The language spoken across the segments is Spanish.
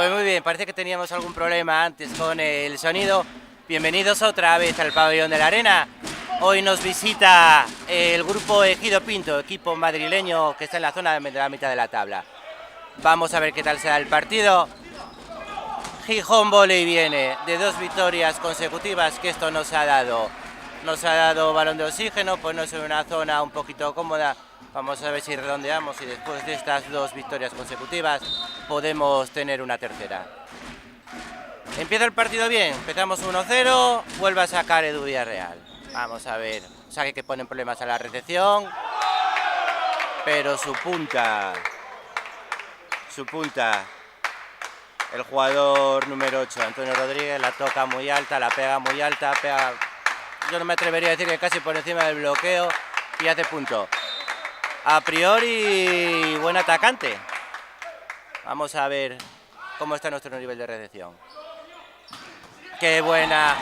Pues muy bien, parece que teníamos algún problema antes con el sonido. Bienvenidos otra vez al pabellón de la Arena. Hoy nos visita el grupo Ejido Pinto, equipo madrileño que está en la zona de la mitad de la tabla. Vamos a ver qué tal será el partido. Gijón Volley viene de 2 victorias consecutivas que esto nos ha dado. Nos ha dado balón de oxígeno, pues no es una zona un poquito cómoda. Vamos a ver si redondeamos y después de estas 2 victorias consecutivas podemos tener una tercera. Empieza el partido bien, empezamos 1-0, vuelve a sacar Edu Villarreal. Vamos a ver, saque que ponen problemas a la recepción, pero su punta, el jugador número 8, Antonio Rodríguez, la toca muy alta, la pega muy alta, yo no me atrevería a decir que casi por encima del bloqueo y hace punto. A priori, buen atacante. Vamos a ver cómo está nuestro nivel de recepción. Qué buena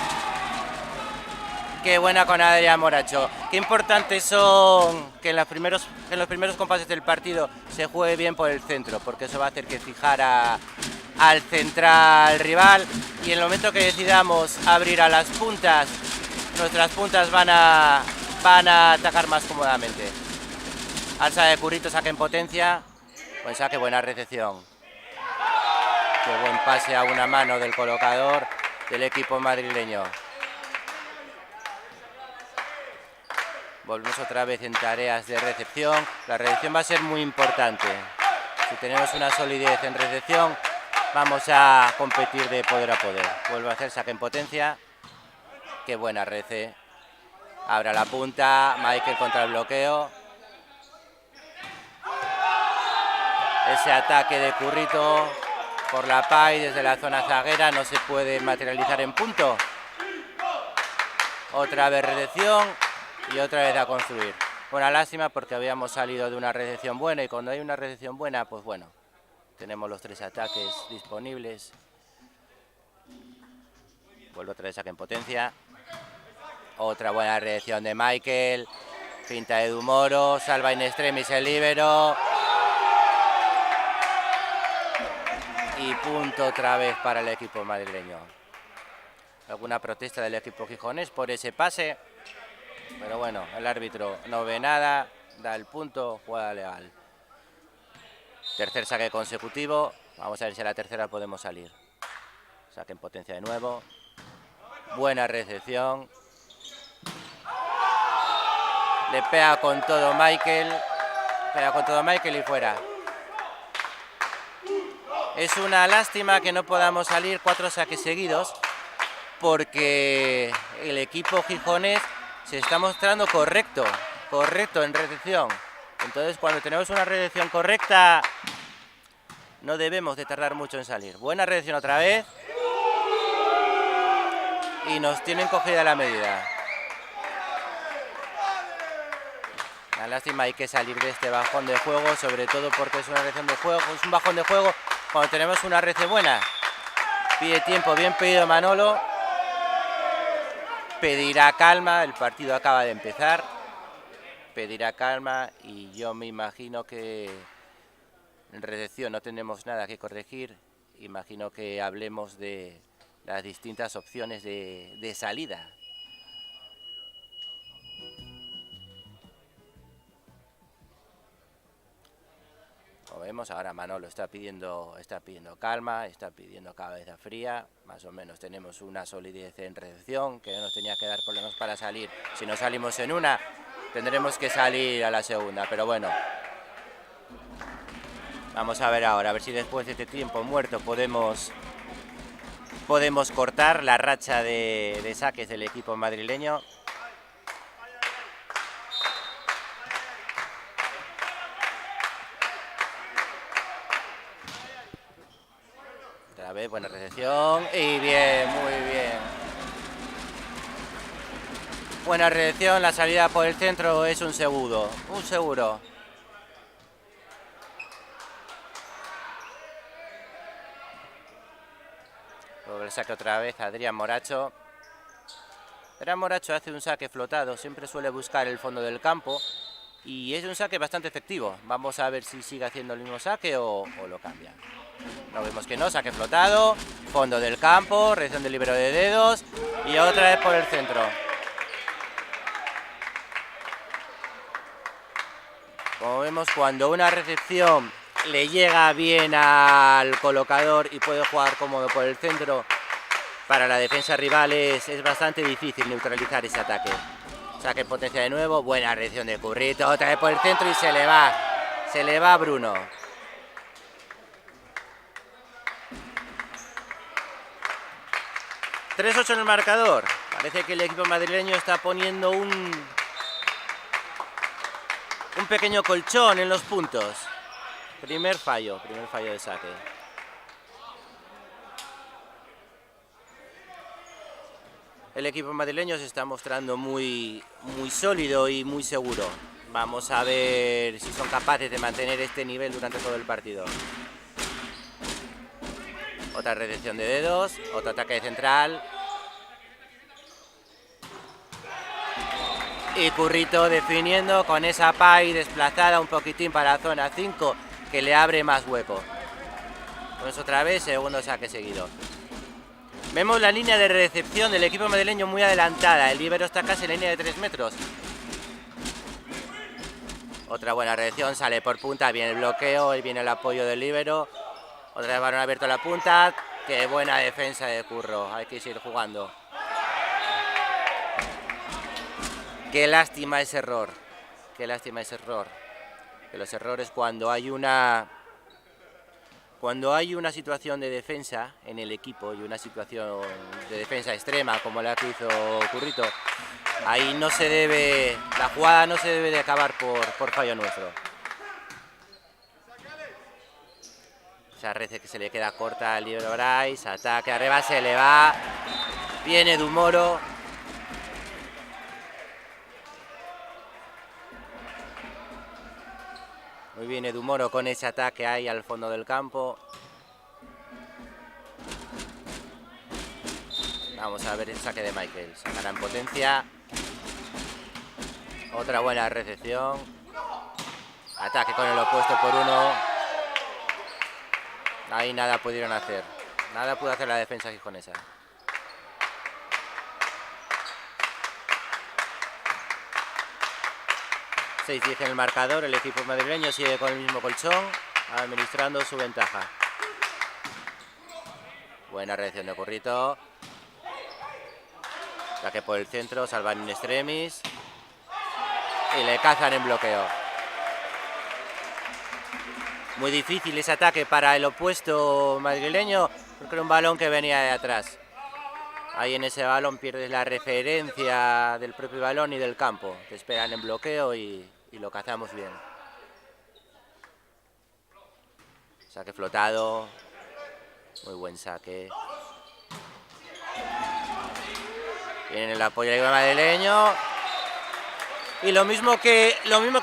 con Adrián Moracho. Qué importantes son que en los primeros compases del partido se juegue bien por el centro, porque eso va a hacer que fijara al central rival, y en el momento que decidamos abrir a las puntas, nuestras puntas van a atacar más cómodamente. Alza de Currito, saque en potencia, buen saque, buena recepción. Qué buen pase a una mano del colocador del equipo madrileño. Volvemos otra vez en tareas de recepción. La recepción va a ser muy importante. Si tenemos una solidez en recepción, vamos a competir de poder a poder. Vuelve a hacer saque en potencia. Qué buena rece. Abre la punta. Michael contra el bloqueo. Ese ataque de Currito por la PAI desde la zona zaguera no se puede materializar en punto. Otra vez recepción y otra vez a construir. Una lástima porque habíamos salido de una recepción buena, y cuando hay una recepción buena, pues bueno, tenemos los 3 ataques disponibles. Vuelve otra vez saque en potencia. Otra buena recepción de Michael. Finta de Edu Moro, salva in extremis el líbero. Y punto otra vez para el equipo madrileño. Alguna protesta del equipo gijonés por ese pase, pero bueno, el árbitro no ve nada, da el punto, jugada legal. Tercer saque consecutivo, vamos a ver si a la tercera podemos salir. Saque en potencia de nuevo. Buena recepción. Le pega con todo Michael. Y fuera. Es una lástima que no podamos salir 4 saques seguidos, porque el equipo gijonés se está mostrando correcto en recepción. Entonces, cuando tenemos una recepción correcta, no debemos de tardar mucho en salir. Buena recepción otra vez. Y nos tienen cogida la medida. La lástima, hay que salir de este bajón de juego, sobre todo porque es una recepción de juego, es un bajón de juego cuando tenemos una rece buena. Pide tiempo, bien pedido Manolo. Pedirá calma, el partido acaba de empezar. Pedirá calma y yo me imagino que en recepción no tenemos nada que corregir. Imagino que hablemos de las distintas opciones de salida. Como vemos, ahora Manolo está pidiendo calma, está pidiendo cabeza fría. Más o menos tenemos una solidez en recepción que no nos tenía que dar problemas para salir. Si no salimos en una, tendremos que salir a la segunda, pero bueno. Vamos a ver ahora, a ver si después de este tiempo muerto podemos cortar la racha de saques del equipo madrileño. Otra vez, buena recepción y bien, muy bien. Buena recepción, la salida por el centro es un seguro. Luego el saque otra vez Adrián Moracho. Adrián Moracho hace un saque flotado, siempre suele buscar el fondo del campo y es un saque bastante efectivo. Vamos a ver si sigue haciendo el mismo saque o lo cambia. No vemos que no, saque flotado, fondo del campo, recepción del líbero de dedos y otra vez por el centro. Como vemos, cuando una recepción le llega bien al colocador y puede jugar cómodo por el centro, para la defensa rival es bastante difícil neutralizar ese ataque. Saque potencia de nuevo, buena recepción de Currito, otra vez por el centro y se le va Bruno. ...3-8 en el marcador. Parece que el equipo madrileño está poniendo un pequeño colchón en los puntos. Primer fallo de saque. El equipo madrileño se está mostrando muy sólido y muy seguro. Vamos a ver si son capaces de mantener este nivel durante todo el partido. Otra recepción de dedos, otro ataque de central. Y Currito definiendo con esa Pai desplazada un poquitín para la zona 5, que le abre más hueco. Pues otra vez, segundo saque seguido. Vemos la línea de recepción del equipo madrileño muy adelantada. El líbero está casi en la línea de 3 metros. Otra buena recepción, sale por punta, viene el bloqueo, y viene el apoyo del líbero. Otra vez balón abierto a la punta. Qué buena defensa de Curro, hay que seguir jugando. Qué lástima ese error. Qué lástima ese error. Que los errores cuando hay una situación de defensa en el equipo y una situación de defensa extrema como la que hizo Currito, ahí no se debe, la jugada no se debe de acabar por fallo nuestro. Esa red que se le queda corta al líbero Bryce, ataque arriba, se le va, viene Dumoro. Muy bien Dumoro con ese ataque ahí al fondo del campo. Vamos a ver el saque de Michael, sacará en potencia. Otra buena recepción. Ataque con el opuesto por uno. Ahí nada pudieron hacer. Nada pudo hacer la defensa gijonesa. ...6-10 en el marcador, el equipo madrileño sigue con el mismo colchón, administrando su ventaja. Buena reacción de Currito. Ataque por el centro, salvan in extremis. Y le cazan en bloqueo. Muy difícil ese ataque para el opuesto madrileño, porque era un balón que venía de atrás. Ahí en ese balón pierdes la referencia del propio balón y del campo. Te esperan en bloqueo y lo cazamos bien. Saque flotado. Muy buen saque. Viene el apoyo del madrileño. Y lo mismo que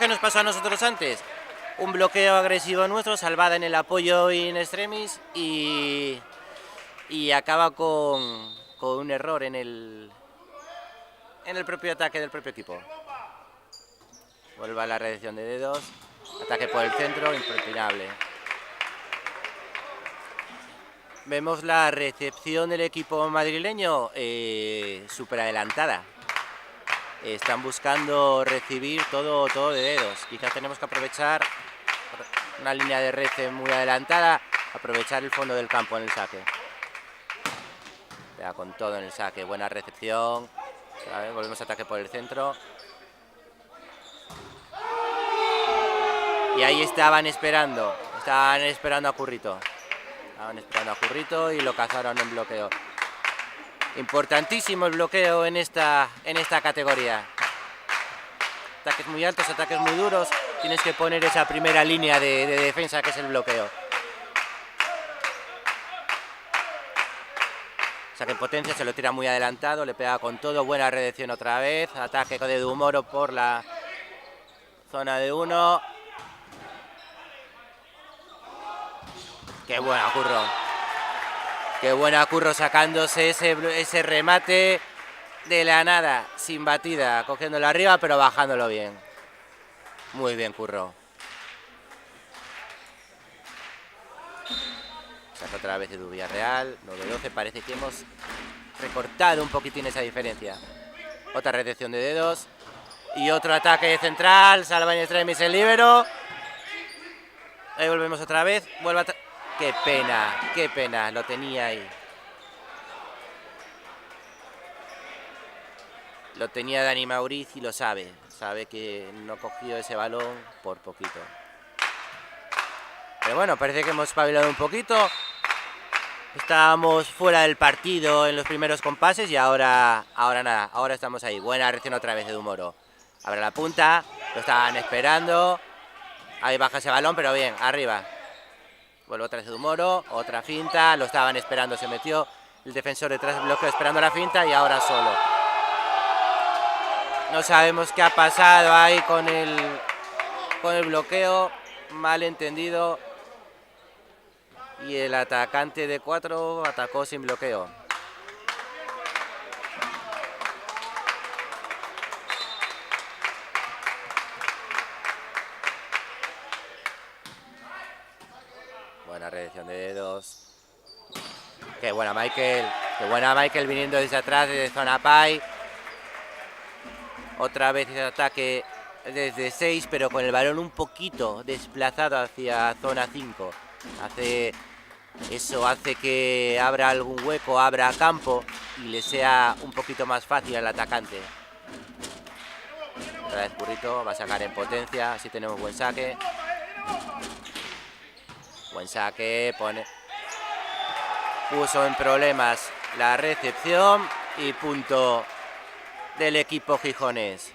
nos pasó a nosotros antes. Un bloqueo agresivo nuestro, salvada en el apoyo in extremis y acaba con un error en el propio ataque del propio equipo. Vuelve a la recepción de dedos. Ataque por el centro, impepinable. Vemos la recepción del equipo madrileño súper adelantada. Están buscando recibir todo de dedos. Quizás tenemos que aprovechar una línea de red muy adelantada, aprovechar el fondo del campo en el saque. Ya con todo en el saque, buena recepción. Volvemos a ataque por el centro. Y ahí estaban esperando a Currito. Estaban esperando a Currito y lo cazaron en bloqueo. Importantísimo el bloqueo en esta categoría. Ataques muy altos, ataques muy duros. Tienes que poner esa primera línea de defensa que es el bloqueo. Saque en potencia, se lo tira muy adelantado, le pega con todo. Buena recepción otra vez. Ataque de Dumoro por la zona de 1. Qué buena Curro. Qué buena Curro sacándose ese remate de la nada, sin batida, cogiéndolo arriba pero bajándolo bien. Muy bien Curro. Otra vez Edu Villarreal, 9-12, parece que hemos recortado un poquitín esa diferencia. Otra recepción de dedos. Y otro ataque central, salva en extremis el líbero. Ahí volvemos otra vez, qué pena, lo tenía ahí. Lo tenía Dani Mauriz y lo sabe que no cogió ese balón por poquito. Pero bueno, parece que hemos espabilado un poquito. Estábamos fuera del partido en los primeros compases y ahora nada, ahora estamos ahí. Buena reacción otra vez de Edu Moro. Abre la punta, lo estaban esperando. Ahí baja ese balón, pero bien, arriba. Vuelve otra vez Edu Moro, otra finta, lo estaban esperando, se metió el defensor detrás del bloqueo esperando la finta y ahora solo. No sabemos qué ha pasado ahí con el bloqueo, mal entendido. Y el atacante de 4 atacó sin bloqueo. Buena reacción de dedos. Qué buena Michael viniendo desde atrás, desde zona pie. Otra vez ese ataque desde 6, pero con el balón un poquito desplazado hacia zona 5. Eso hace que abra algún hueco, abra campo y le sea un poquito más fácil al atacante. Otra vez Currito, va a sacar en potencia, así tenemos buen saque. Buen saque, puso en problemas la recepción y punto del equipo gijonés.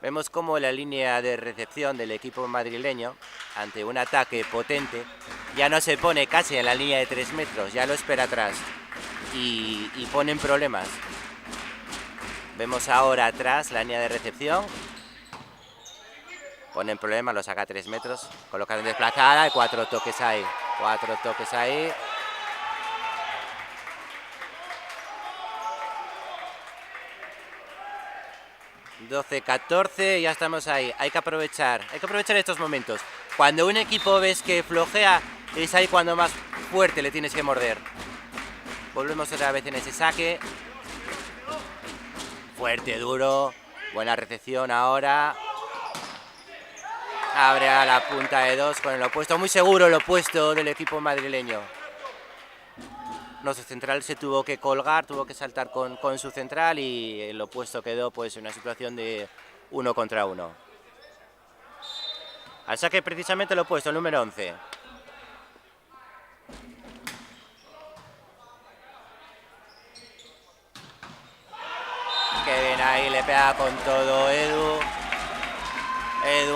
Vemos como la línea de recepción del equipo madrileño, ante un ataque potente, ya no se pone casi en la línea de 3 metros, ya lo espera atrás y pone en problemas. Vemos ahora atrás la línea de recepción, pone en problemas, lo saca a 3 metros, coloca en desplazada y 4 toques ahí. 4 toques ahí. ...12-14, ya estamos ahí. Hay que aprovechar estos momentos. Cuando un equipo ves que flojea, es ahí cuando más fuerte le tienes que morder. Volvemos otra vez en ese saque. Fuerte, duro. Buena recepción ahora. Abre a la punta de 2 con el opuesto. Muy seguro el opuesto del equipo madrileño. Nuestro central se tuvo que colgar, tuvo que saltar con su central y el opuesto quedó pues en una situación de 1 contra 1. Al saque precisamente el opuesto, el número 11. Que bien ahí, le pega con todo Edu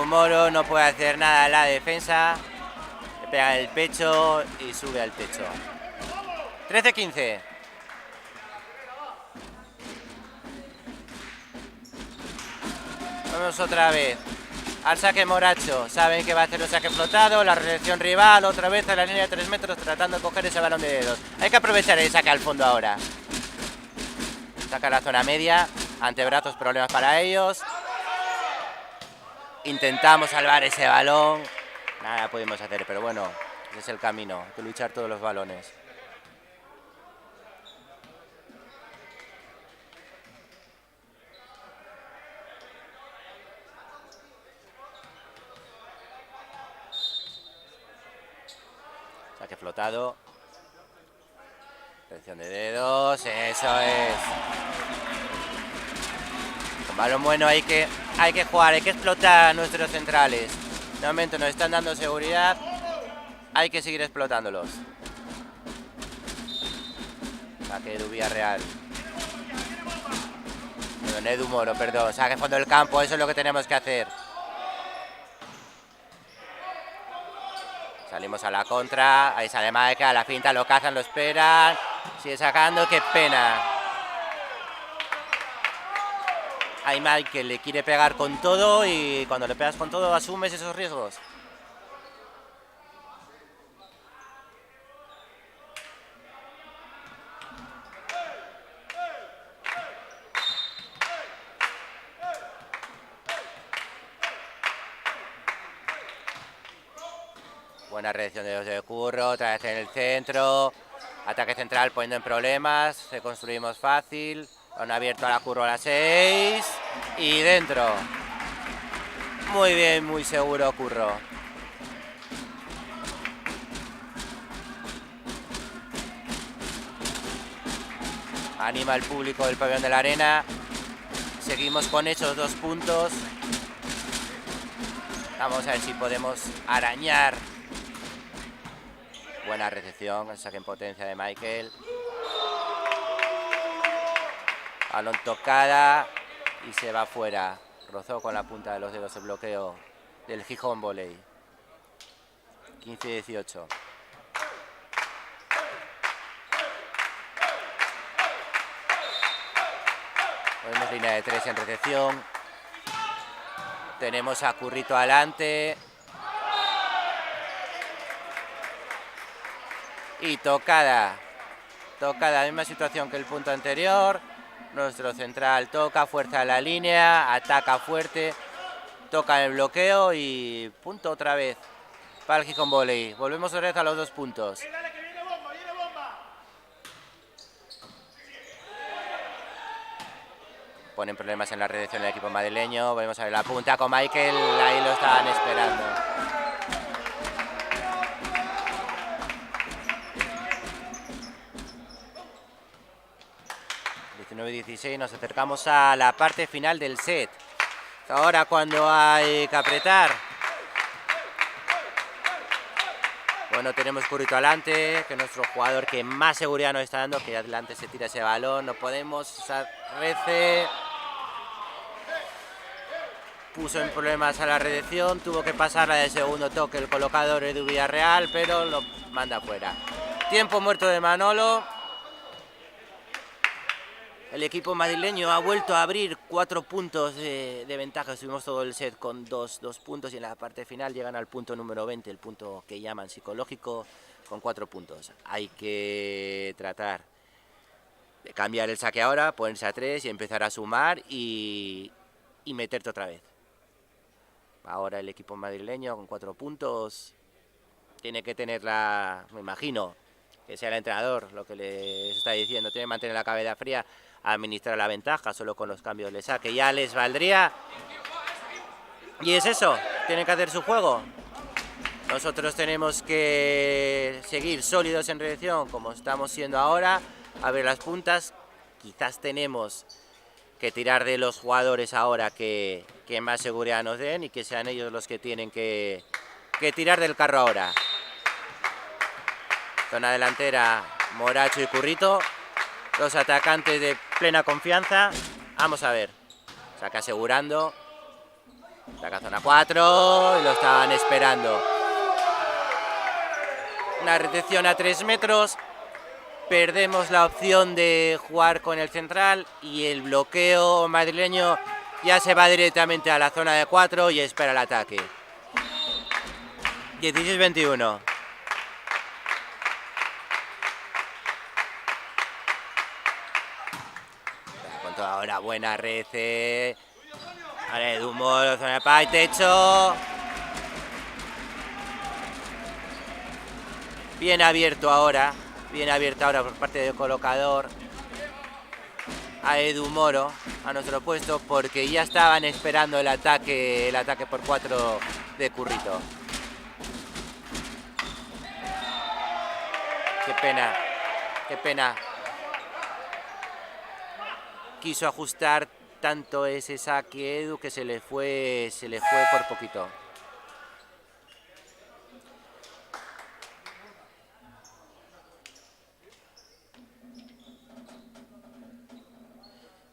Moro, no puede hacer nada en la defensa. Le pega en el pecho y sube al techo. 13-15. Vamos otra vez al saque Moracho. Saben que va a hacer un saque flotado. La recepción rival otra vez a la línea de 3 metros tratando de coger ese balón de dedos. Hay que aprovechar el saque al fondo ahora. Saca la zona media. Antebrazos, problemas para ellos. Intentamos salvar ese balón. Nada pudimos hacer, pero bueno, ese es el camino. Hay que luchar todos los balones. Saque flotado. Recepción de dedos. Eso es. Con balón bueno hay que jugar, hay que explotar a nuestros centrales. De momento nos están dando seguridad. Hay que seguir explotándolos. Saque Edu Villarreal. Edu Moro, perdón. Saque fondo del campo, eso es lo que tenemos que hacer. Salimos a la contra, ahí sale Maika, a la finta, lo cazan, lo esperan. Sigue sacando, qué pena. Ahí Michael le quiere pegar con todo y cuando le pegas con todo asumes esos riesgos. Buena reacción de Curro, otra vez en el centro. Ataque central poniendo en problemas. Reconstruimos fácil. Han abierto a la Curro a las 6. Y dentro. Muy bien, muy seguro Curro. Anima el público del pabellón de la Arena. Seguimos con esos 2 puntos. Vamos a ver si podemos arañar. Buena recepción, el saque en potencia de Michael. Balón tocada y se va fuera. Rozó con la punta de los dedos el bloqueo del Gijón Volley. 15-18. Ponemos línea de 3 en recepción. Tenemos a Currito adelante. Y tocada. Tocada, misma situación que el punto anterior. Nuestro central toca, fuerza la línea, ataca fuerte, toca el bloqueo y punto otra vez para el Gijón Volley. Volvemos otra vez a los 2 puntos. Ponen problemas en la recepción del equipo madrileño. Vamos a ver la punta con Michael, ahí lo estaban esperando. Nos acercamos a la parte final del set. Ahora cuando hay que apretar. Bueno, tenemos Currito adelante, que es nuestro jugador que más seguridad nos está dando, que adelante se tira ese balón. No podemos usar Rece. Puso en problemas a la recepción, tuvo que pasarla de segundo toque el colocador Edu Villarreal, pero lo manda fuera. Tiempo muerto de Manolo. El equipo madrileño ha vuelto a abrir 4 puntos de ventaja. Estuvimos todo el set con 2 puntos y en la parte final llegan al punto número 20, el punto que llaman psicológico, con 4 puntos. Hay que tratar de cambiar el saque ahora, ponerse a 3 y empezar a sumar y meterte otra vez. Ahora el equipo madrileño con 4 puntos tiene que tener me imagino, que sea el entrenador lo que les está diciendo, tiene que mantener la cabeza fría, administrar la ventaja, solo con los cambios de saque ya les valdría. Y es eso, tienen que hacer su juego. Nosotros tenemos que seguir sólidos en reacción como estamos siendo ahora, abrir las puntas. Quizás tenemos que tirar de los jugadores ahora que más seguridad nos den y que sean ellos los que tienen que tirar del carro ahora. Zona delantera, Moracho y Currito. Los atacantes de plena confianza. Vamos a ver. Saca asegurando. Saca zona 4 y lo estaban esperando. Una recepción a 3 metros. Perdemos la opción de jugar con el central y el bloqueo madrileño ya se va directamente a la zona de 4 y espera el ataque. 16-21. Ahora buena Rece. Vale, Dumbo, zona de pay, techo. Bien abierto ahora por parte del colocador a Edu Moro, a nuestro puesto, porque ya estaban esperando el ataque por 4 de Currito. Qué pena. Quiso ajustar tanto ese saque Edu que se le fue por poquito.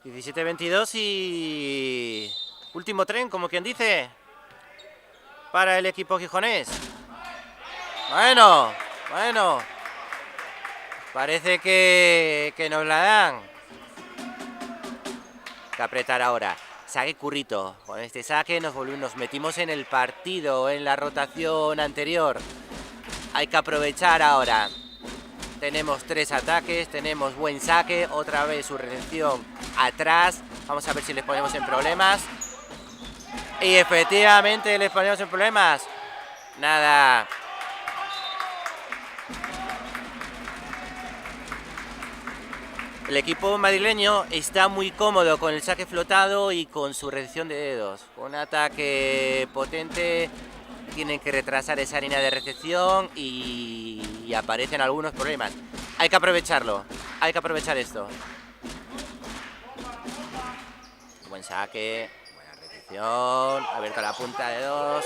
$17-22 y último tren, como quien dice, para el equipo gijonés. Bueno, parece que nos la dan. Que apretar ahora. Saque Currito. Con este saque nos metimos en el partido, en la rotación anterior. Hay que aprovechar ahora. Tenemos 3 ataques, tenemos buen saque, otra vez su recepción atrás. Vamos a ver si les ponemos en problemas. Y efectivamente les ponemos en problemas. Nada. El equipo madrileño está muy cómodo con el saque flotado y con su recepción de dedos. Con un ataque potente tienen que retrasar esa línea de recepción y aparecen algunos problemas. Hay que aprovecharlo, hay que aprovechar esto. Buen saque, buena recepción, abierta la punta de dos,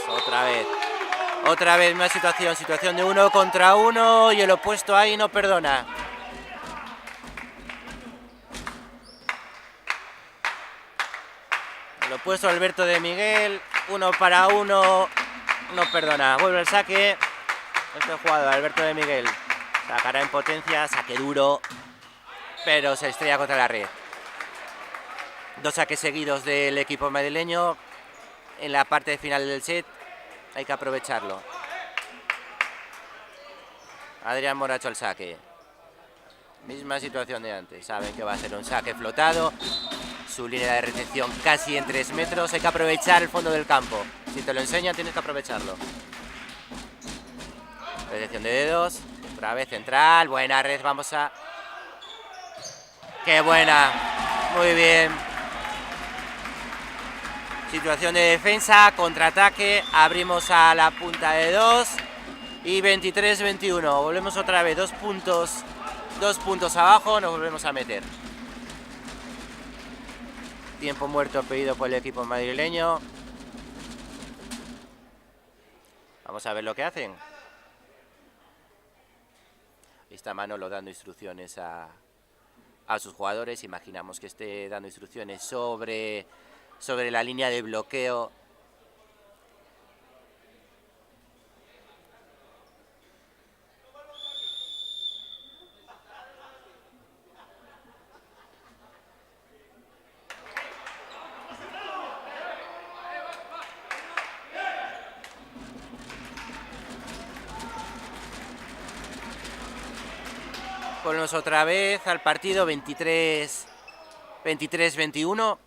otra vez una situación de 1 contra 1 y el opuesto ahí no perdona. El opuesto Alberto de Miguel, 1 para 1, no perdona, vuelve el saque. Este jugador, Alberto de Miguel, sacará en potencia, saque duro, pero se estrella contra la red. 2 saques seguidos del equipo madrileño en la parte final del set, hay que aprovecharlo. Adrián Moracho al saque. Misma situación de antes, saben que va a ser un saque flotado. Su línea de recepción casi en 3 metros, hay que aprovechar el fondo del campo. Si te lo enseñan tienes que aprovecharlo. Recepción de dedos, otra vez central, buena red, vamos a... ¡Qué buena! Muy bien. Situación de defensa, contraataque, abrimos a la punta de 2 y 23-21. Volvemos otra vez, 2 puntos abajo, nos volvemos a meter. Tiempo muerto pedido por el equipo madrileño. Vamos a ver lo que hacen. Ahí está Manolo dando instrucciones a sus jugadores. Imaginamos que esté dando instrucciones sobre la línea de bloqueo. Volvemos otra vez al partido, 23-21.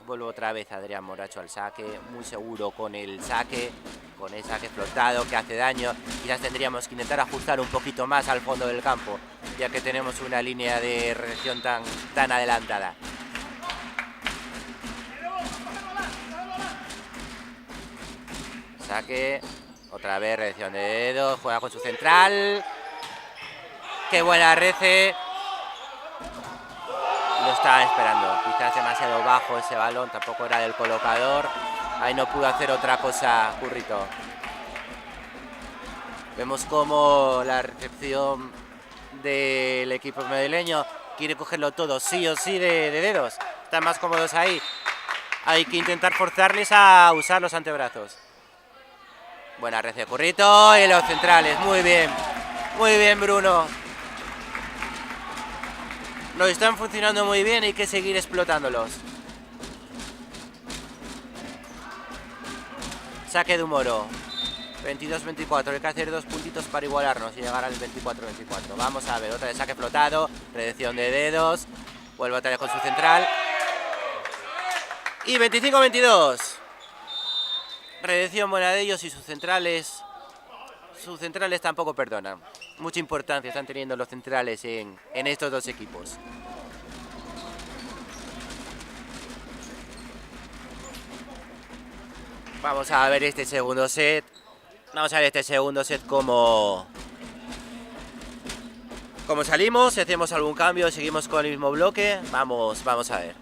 Vuelvo otra vez Adrián Moracho al saque, muy seguro con el saque flotado que hace daño. Quizás tendríamos que intentar ajustar un poquito más al fondo del campo, ya que tenemos una línea de recepción tan adelantada. Saque, otra vez recepción de dedos, juega con su central. ¡Qué buena rece! Lo estaba esperando, quizás demasiado bajo ese balón, tampoco era del colocador. Ahí no pudo hacer otra cosa Currito. Vemos como la recepción del equipo madrileño quiere cogerlo todo, sí o sí, de dedos. Están más cómodos ahí. Hay que intentar forzarles a usar los antebrazos. Buena rece Currito y los centrales, muy bien Bruno. Nos están funcionando muy bien, hay que seguir explotándolos. Saque de Moro. 22-24, hay que hacer 2 puntitos para igualarnos y llegar al 24-24. Vamos a ver, otra vez saque flotado, recepción de dedos. Vuelve otra vez con su central. Y 25-22. Recepción buena de ellos y sus centrales tampoco perdonan. Mucha importancia están teniendo los centrales en estos dos equipos. Vamos a ver este segundo set. Vamos a ver este segundo set cómo salimos, si hacemos algún cambio, seguimos con el mismo bloque. Vamos a ver.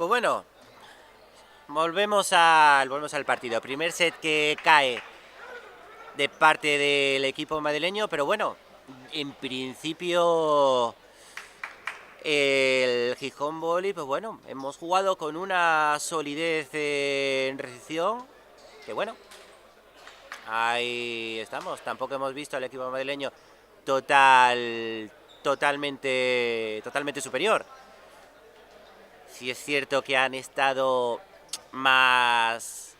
Pues bueno, volvemos al partido. Primer set que cae de parte del equipo madrileño, pero bueno, en principio el Gijón Volley, pues bueno, hemos jugado con una solidez en recepción, que bueno, ahí estamos. Tampoco hemos visto al equipo madrileño totalmente superior. Sí es cierto que han estado más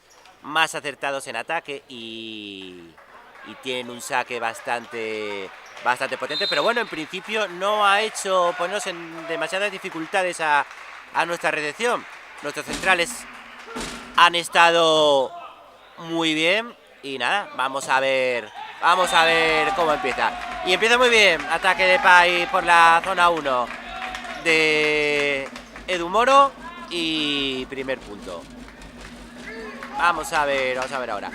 acertados en ataque y tienen un saque bastante potente, pero bueno, en principio no ha hecho ponernos en demasiadas dificultades a nuestra recepción. Nuestros centrales han estado muy bien y nada, vamos a ver cómo empieza. Y empieza muy bien, ataque de Pai por la zona 1 de Edu Moro y primer punto. Vamos a ver ahora.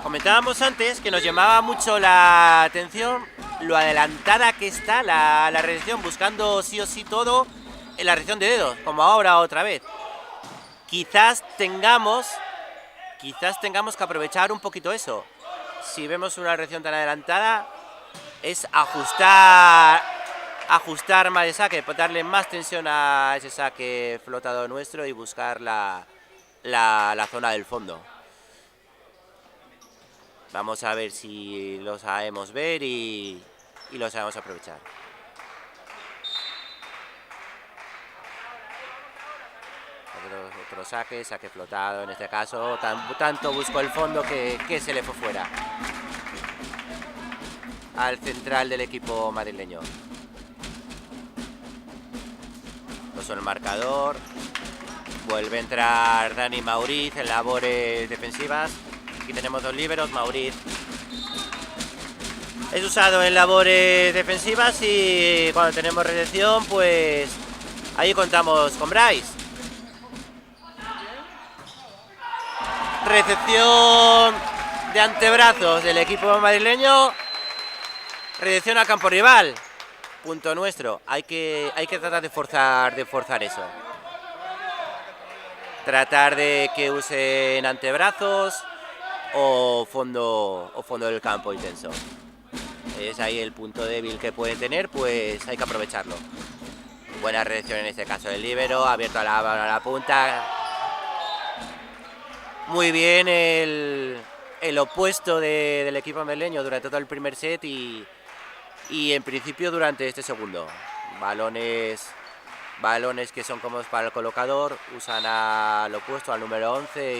Comentábamos antes que nos llamaba mucho la atención lo adelantada que está la recepción, buscando sí o sí todo en la recepción de dedos, como ahora otra vez. Quizás tengamos que aprovechar un poquito eso. Si vemos una recepción tan adelantada, es ajustar más de saque, darle más tensión a ese saque flotado nuestro y buscar la zona del fondo. Vamos a ver si lo sabemos ver y lo sabemos aprovechar. Otro saque flotado en este caso. Tanto buscó el fondo que se le fue fuera al central del equipo madrileño. Puso el marcador. Vuelve a entrar Dani Mauriz en labores defensivas. Aquí tenemos dos líberos. Mauriz es usado en labores defensivas y cuando tenemos recepción, pues ahí contamos con Bryce. Recepción de antebrazos del equipo madrileño. Recepción al campo rival. Punto nuestro. Hay que tratar de forzar eso. Tratar de que usen antebrazos o fondo del campo intenso. Es ahí el punto débil que pueden tener, pues hay que aprovecharlo. Buena recepción en este caso del líbero, abierto a la punta. Muy bien el opuesto del equipo madrileño durante todo el primer set y en principio durante este segundo. Balones que son cómodos para el colocador, usan al opuesto, al número 11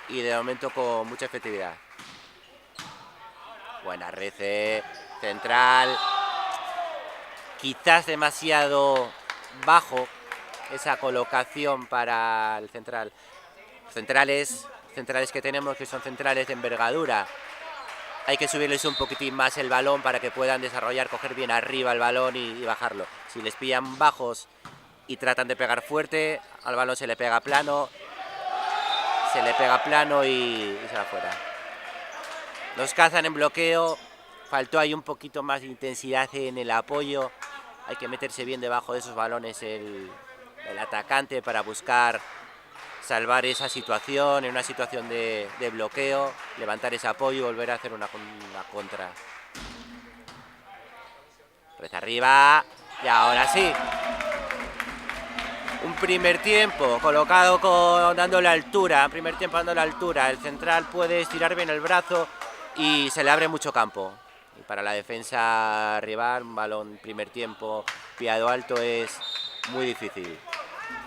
y de momento con mucha efectividad. Buena rece central, quizás demasiado bajo esa colocación para el central. Centrales que tenemos, que son centrales de envergadura, hay que subirles un poquitín más el balón para que puedan coger bien arriba el balón y bajarlo. Si les pillan bajos y tratan de pegar fuerte, al balón se le pega plano y se va fuera. Nos cazan en bloqueo, faltó ahí un poquito más de intensidad en el apoyo. Hay que meterse bien debajo de esos balones el atacante para buscar salvar esa situación, en una situación de bloqueo, levantar ese apoyo y volver a hacer una contra. Pues arriba, y ahora sí. Un primer tiempo colocado dándole altura, el central puede estirar bien el brazo y se le abre mucho campo. Y para la defensa rival, un balón primer tiempo, piado alto es muy difícil.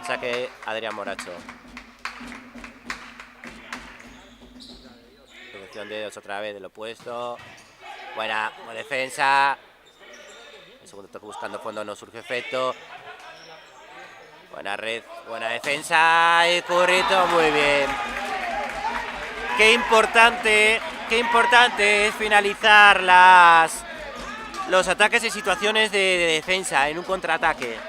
Saque Adrián Moracho. Protección de dedos otra vez del opuesto. Buena defensa. El segundo toque buscando fondo, no surge efecto. Buena red, buena defensa y Currito, muy bien. Qué importante es finalizar los ataques en situaciones de defensa, en un contraataque.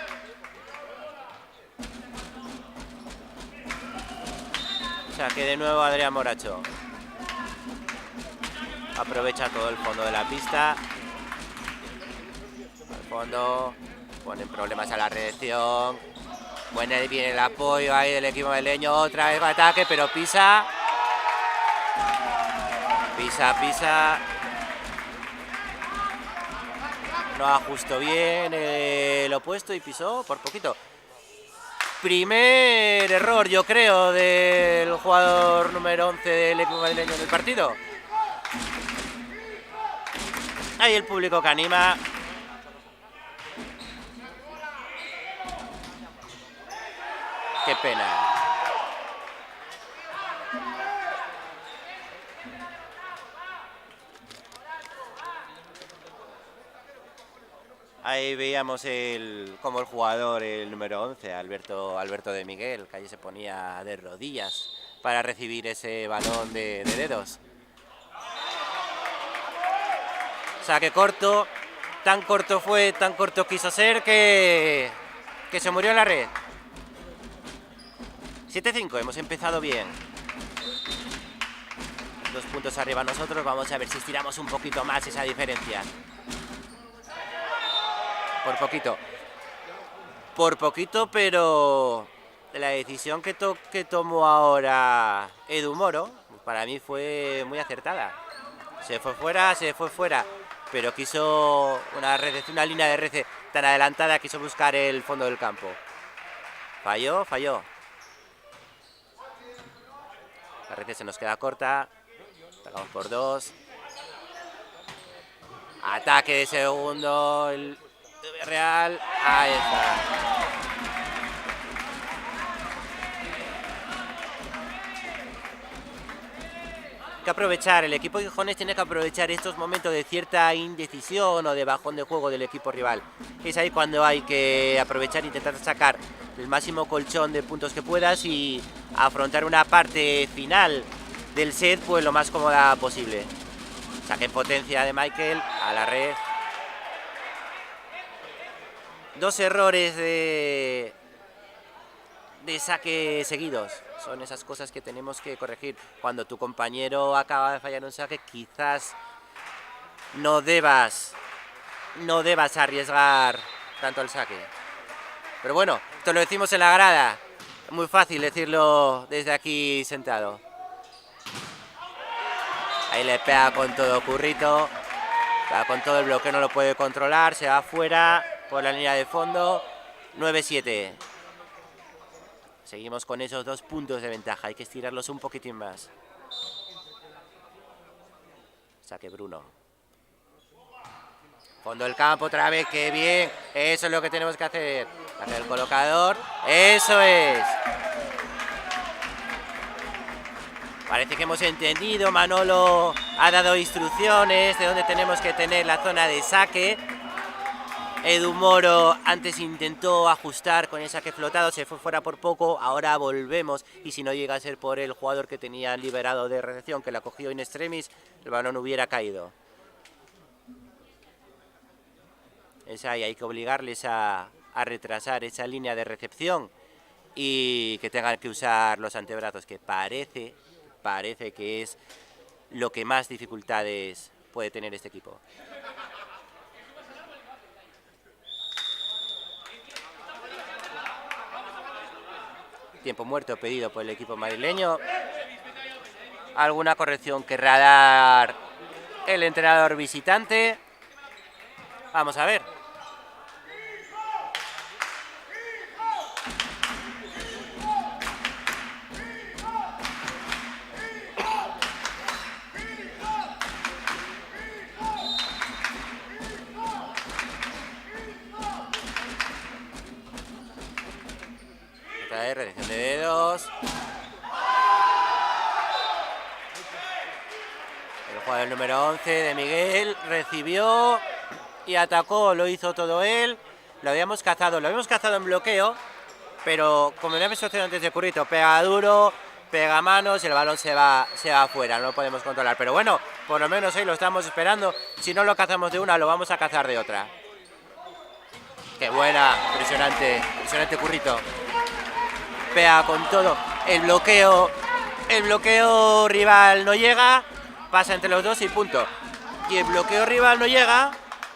O sea que de nuevo Adrián Moracho aprovecha todo el fondo de la pista. Al fondo, ponen problemas a la reacción. Bueno, ahí viene el apoyo ahí del equipo madrileño, otra vez va ataque, pero pisa. Pisa. No ajustó bien el opuesto y pisó por poquito. Primer error, yo creo, del jugador número 11 del equipo madrileño en el partido. Ahí el público que anima. Qué pena. Ahí veíamos como el jugador, el número 11, Alberto de Miguel, que allí se ponía de rodillas para recibir ese balón de dedos. Saque corto, tan corto fue, tan corto quiso ser que se murió en la red. 7-5, hemos empezado bien. 2 puntos arriba nosotros, vamos a ver si estiramos un poquito más esa diferencia. Por poquito, pero la decisión que tomó ahora Edu Moro, para mí fue muy acertada. Se fue fuera, pero quiso una línea de RC tan adelantada, quiso buscar el fondo del campo. Falló. La RC se nos queda corta, sacamos por 2. Ataque de segundo, el Real, ahí está. Hay que aprovechar, el equipo de Gijones tiene que aprovechar estos momentos de cierta indecisión o de bajón de juego del equipo rival. Es ahí cuando hay que aprovechar e intentar sacar el máximo colchón de puntos que puedas y afrontar una parte final del set pues lo más cómoda posible. Saque en potencia de Michael a la red. 2 errores de saque seguidos. Son esas cosas que tenemos que corregir. Cuando tu compañero acaba de fallar un saque, quizás no debas arriesgar tanto el saque. Pero bueno, esto lo decimos en la grada. Es muy fácil decirlo desde aquí sentado. Ahí le pega con todo Currito. Pega con todo el bloqueo, no lo puede controlar. Se va afuera por la línea de fondo. 9-7. Seguimos con esos 2 puntos de ventaja. Hay que estirarlos un poquitín más. Saque Bruno. Fondo del campo otra vez. ¡Qué bien! Eso es lo que tenemos que hacer. Hacer el colocador. ¡Eso es! Parece que hemos entendido. Manolo ha dado instrucciones de dónde tenemos que tener la zona de saque. Edu Moro antes intentó ajustar con el saque flotado, se fue fuera por poco, ahora volvemos y si no llega a ser por el jugador que tenía liberado de recepción, que la cogió in extremis, el balón hubiera caído. Es ahí, hay que obligarles a retrasar esa línea de recepción y que tengan que usar los antebrazos, que parece que es lo que más dificultades puede tener este equipo. Tiempo muerto pedido por el equipo madrileño. Alguna corrección querrá dar el entrenador visitante. Vamos a ver. Recepción de dedos. El jugador número 11 de Miguel recibió y atacó, lo hizo todo él. Lo habíamos cazado en bloqueo, pero como le habíamos hecho antes de Currito, pega duro, pega manos y el balón se va afuera, no lo podemos controlar. Pero bueno, por lo menos hoy lo estamos esperando. Si no lo cazamos de una, lo vamos a cazar de otra. Qué buena, impresionante Currito. Pega con todo, el bloqueo rival no llega, pasa entre los dos y punto. Y el bloqueo rival no llega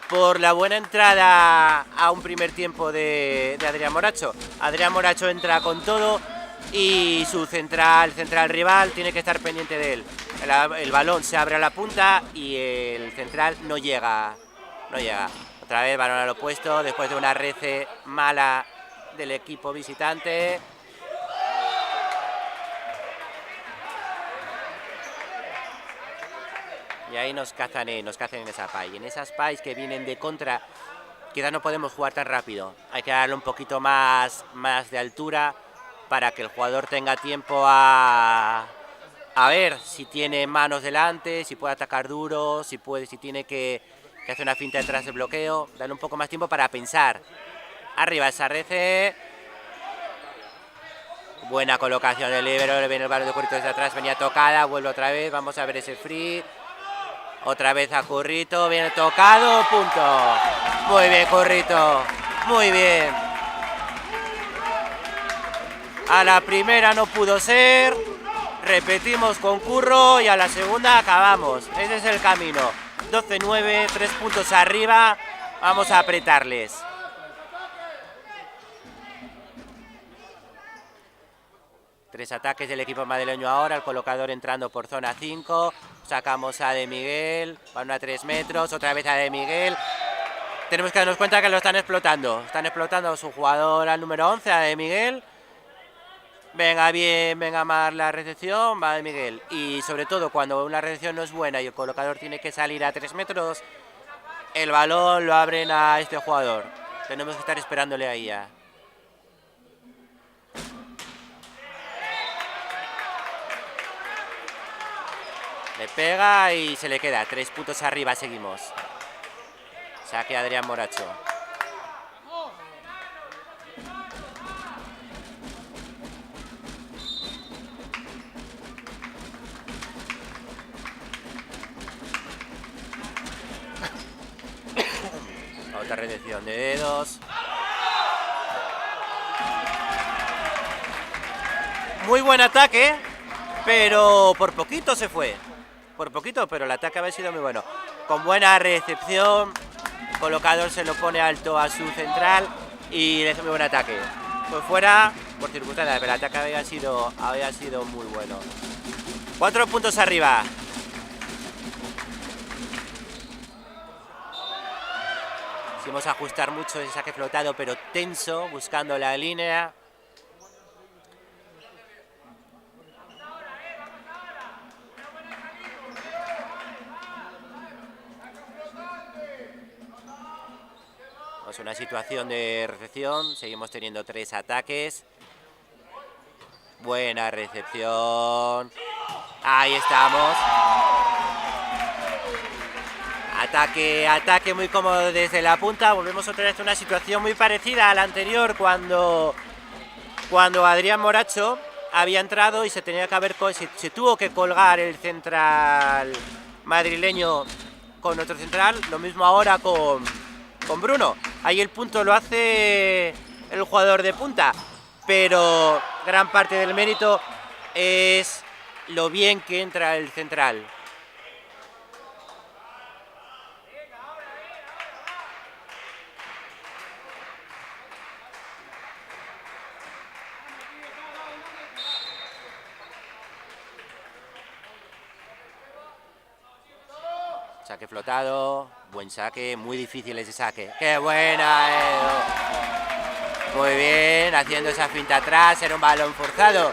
por la buena entrada a un primer tiempo de Adrián Moracho. Adrián Moracho entra con todo y su central rival tiene que estar pendiente de él. El balón se abre a la punta y el central no llega. Otra vez balón al opuesto después de una rece mala del equipo visitante. Y ahí nos cazan en esa pie. En esas pies que vienen de contra, quizás no podemos jugar tan rápido. Hay que darle un poquito más de altura para que el jugador tenga tiempo a ver si tiene manos delante, si puede atacar duro, si tiene que hacer una finta detrás de bloqueo. Darle un poco más tiempo para pensar. Arriba esa rece. Buena colocación del líbero, le viene el balón de Currito desde atrás, venía tocada, vuelve otra vez, vamos a ver ese free. Otra vez a Currito, viene tocado, punto. Muy bien, Currito, muy bien. A la primera no pudo ser, repetimos con Curro y a la segunda acabamos. Ese es el camino. 12-9, 3 puntos arriba, vamos a apretarles. Tres ataques del equipo madrileño ahora, el colocador entrando por zona 5, sacamos a De Miguel, van a 3 metros, otra vez a De Miguel. Tenemos que darnos cuenta que lo están explotando a su jugador al número 11, a De Miguel. Venga bien, venga más la recepción, va De Miguel. Y sobre todo cuando una recepción no es buena y el colocador tiene que salir a 3 metros, el balón lo abren a este jugador. Tenemos que estar esperándole ahí ya. Le pega y se le queda. 3 puntos arriba, seguimos. Saque Adrián Moracho. Otra retención de dedos. Muy buen ataque, pero por poquito se fue. Por poquito, pero el ataque había sido muy bueno. Con buena recepción, el colocador se lo pone alto a su central y le hace muy buen ataque. Fue fuera por circunstancias, pero el ataque había sido muy bueno. 4 puntos arriba. Hicimos ajustar mucho ese saque flotado, pero tenso, buscando la línea. Es una situación de recepción, seguimos teniendo 3 ataques. Buena recepción. Ahí estamos. Ataque muy cómodo desde la punta. Volvemos otra vez a una situación muy parecida a la anterior cuando Adrián Moracho había entrado y se tuvo que colgar el central madrileño con otro central. Lo mismo ahora con Bruno. Ahí el punto lo hace el jugador de punta, pero gran parte del mérito es lo bien que entra el central. Saque flotado, buen saque, muy difícil ese saque. ¡Qué buena, Edu! Muy bien, haciendo esa finta atrás, era un balón forzado.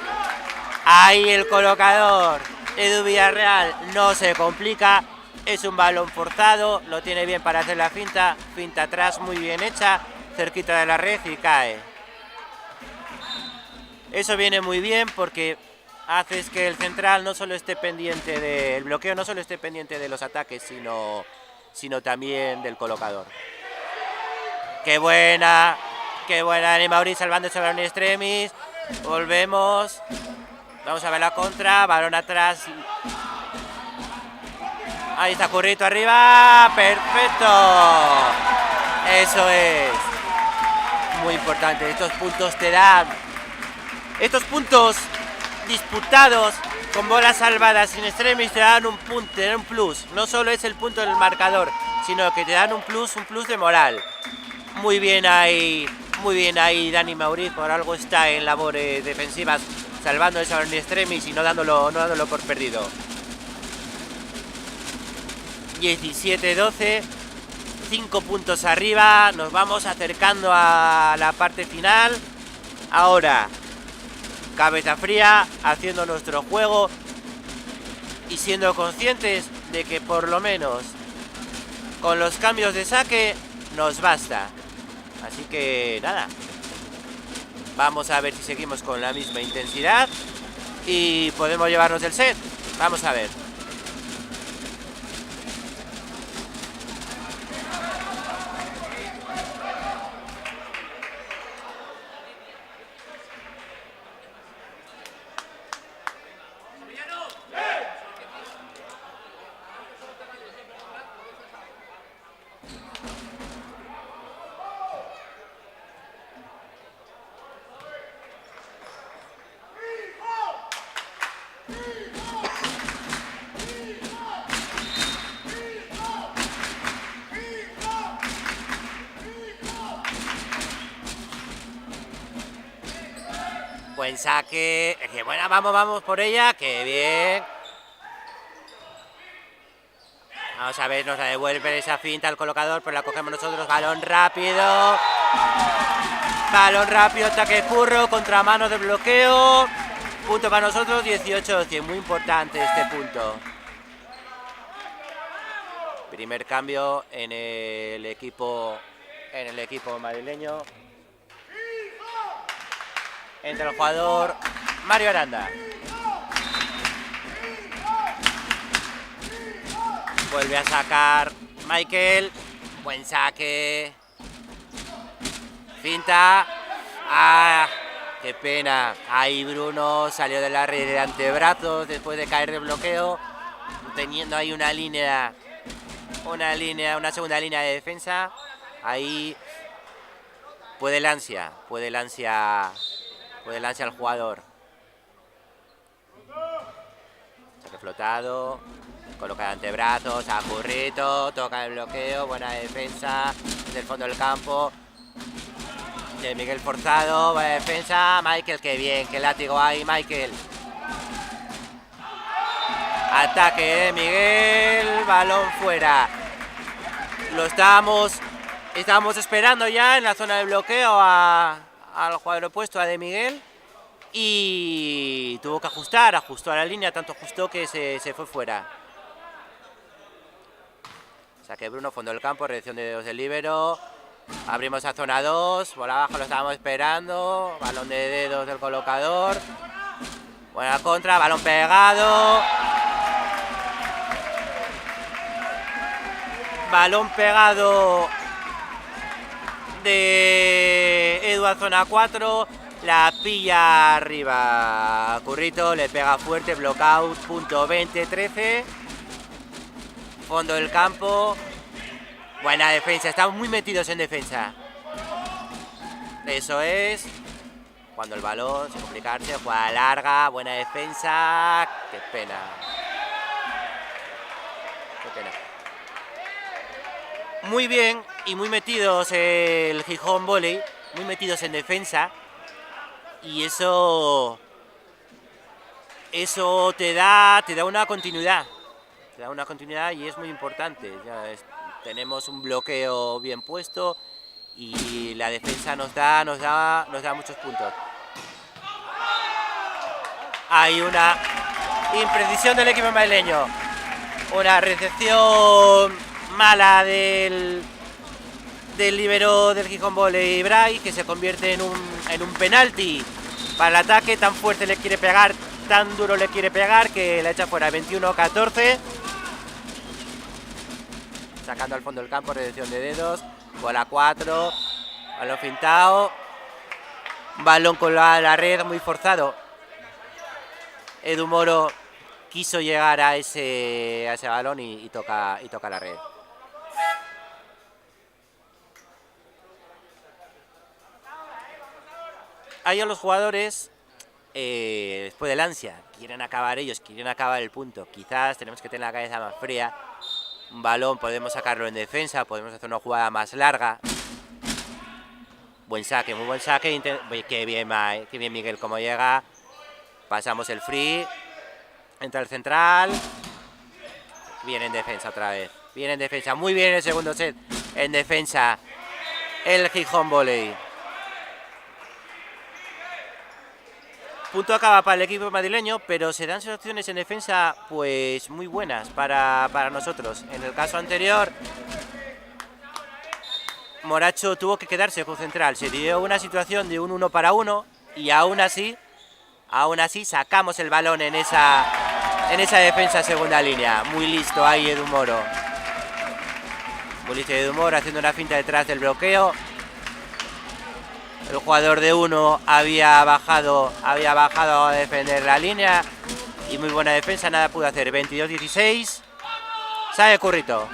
Ahí el colocador, Edu Villarreal, no se complica, es un balón forzado, lo tiene bien para hacer la finta atrás muy bien hecha, cerquita de la red y cae. Eso viene muy bien porque haces que el central no solo esté pendiente del bloqueo, no solo esté pendiente de los ataques, sino también del colocador. ¡Qué buena! ¡Qué buena! Ani Mauri salvándose a un extremis. Volvemos. Vamos a ver la contra. Balón atrás. Ahí está Currito arriba. ¡Perfecto! Eso es. Muy importante. Estos puntos te dan. Estos puntos disputados con bolas salvadas sin extremis te dan un punto, te dan un plus. No solo es el punto del marcador, sino que te dan un plus de moral. Muy bien ahí Dani Mauriz, por algo está en labores defensivas, salvando esa en extremis y no dándolo por perdido. 17-12, 5 puntos arriba, nos vamos acercando a la parte final. Ahora, cabeza fría, haciendo nuestro juego y siendo conscientes de que por lo menos con los cambios de saque nos basta. Así que nada, vamos a ver si seguimos con la misma intensidad y podemos llevarnos el set. Vamos a ver. Buen saque, que buena, vamos por ella, que bien. Vamos a ver, nos la devuelve esa finta al colocador, pero la cogemos nosotros, balón rápido, ataque curro, contramano de bloqueo, punto para nosotros, 18-100, muy importante este punto. Primer cambio en el equipo madrileño. Entra el jugador Mario Aranda. Vuelve a sacar Michael. Buen saque. Finta. ¡Ah! ¡Qué pena! Ahí Bruno salió de la red de antebrazos después de caer de bloqueo. Teniendo ahí una segunda línea de defensa. Ahí puede el ansia al jugador. Saque flotado. Coloca de antebrazos a Currito. Toca el bloqueo. Buena defensa. Del fondo del campo. De Miguel forzado. Buena defensa. Michael, qué bien. Qué látigo hay, Michael. Ataque de Miguel. Balón fuera. Lo estábamos esperando ya en la zona de bloqueo al jugador opuesto, a De Miguel, y tuvo que ajustó a la línea, tanto ajustó que se fue fuera. Saque Bruno, fondo del campo, reacción de dedos del líbero. Abrimos a zona 2, bola abajo, lo estábamos esperando. Balón de dedos del colocador. Buena contra, balón pegado. Balón pegado de Edu a zona 4, la pilla arriba Currito, le pega fuerte, blockout, punto 20-13, fondo del campo, buena defensa, estamos muy metidos en defensa, eso es, cuando el balón, sin complicarse, jugada larga, buena defensa, qué pena. Muy bien y muy metidos el Gijón Volley, muy metidos en defensa, y eso te da una continuidad, y es muy importante. Tenemos un bloqueo bien puesto y la defensa nos da muchos puntos. Hay una imprecisión del equipo madrileño, una recepción mala del líbero del Gijón Volley, Bray, que se convierte en un penalti para el ataque. Tan fuerte le quiere pegar, tan duro le quiere pegar, que la echa fuera. 21-14, sacando al fondo del campo, reducción de dedos, bola 4, balón fintado, balón con la red, muy forzado. Edu Moro quiso llegar a ese balón y toca la red. Ahí a los jugadores, después del ansia, quieren acabar el punto. Quizás tenemos que tener la cabeza más fría un balón, podemos sacarlo en defensa, podemos hacer una jugada más larga. Buen saque, muy buen saque. Qué bien Miguel cómo llega. Pasamos el free. Entra el central. Bien en defensa otra vez. Bien en defensa. Muy bien el segundo set. En defensa. El Gijón Volley. Punto acaba para el equipo madrileño, pero se dan situaciones en defensa pues muy buenas para nosotros. En el caso anterior, Moracho tuvo que quedarse con central. Se dio una situación de un 1 para 1 y aún así sacamos el balón en esa defensa segunda línea. Muy listo ahí Edu Moro. Muy listo Edu Moro haciendo una finta detrás del bloqueo. El jugador de 1 había bajado a defender la línea. Y muy buena defensa, nada pudo hacer. 22-16. Sale Currito.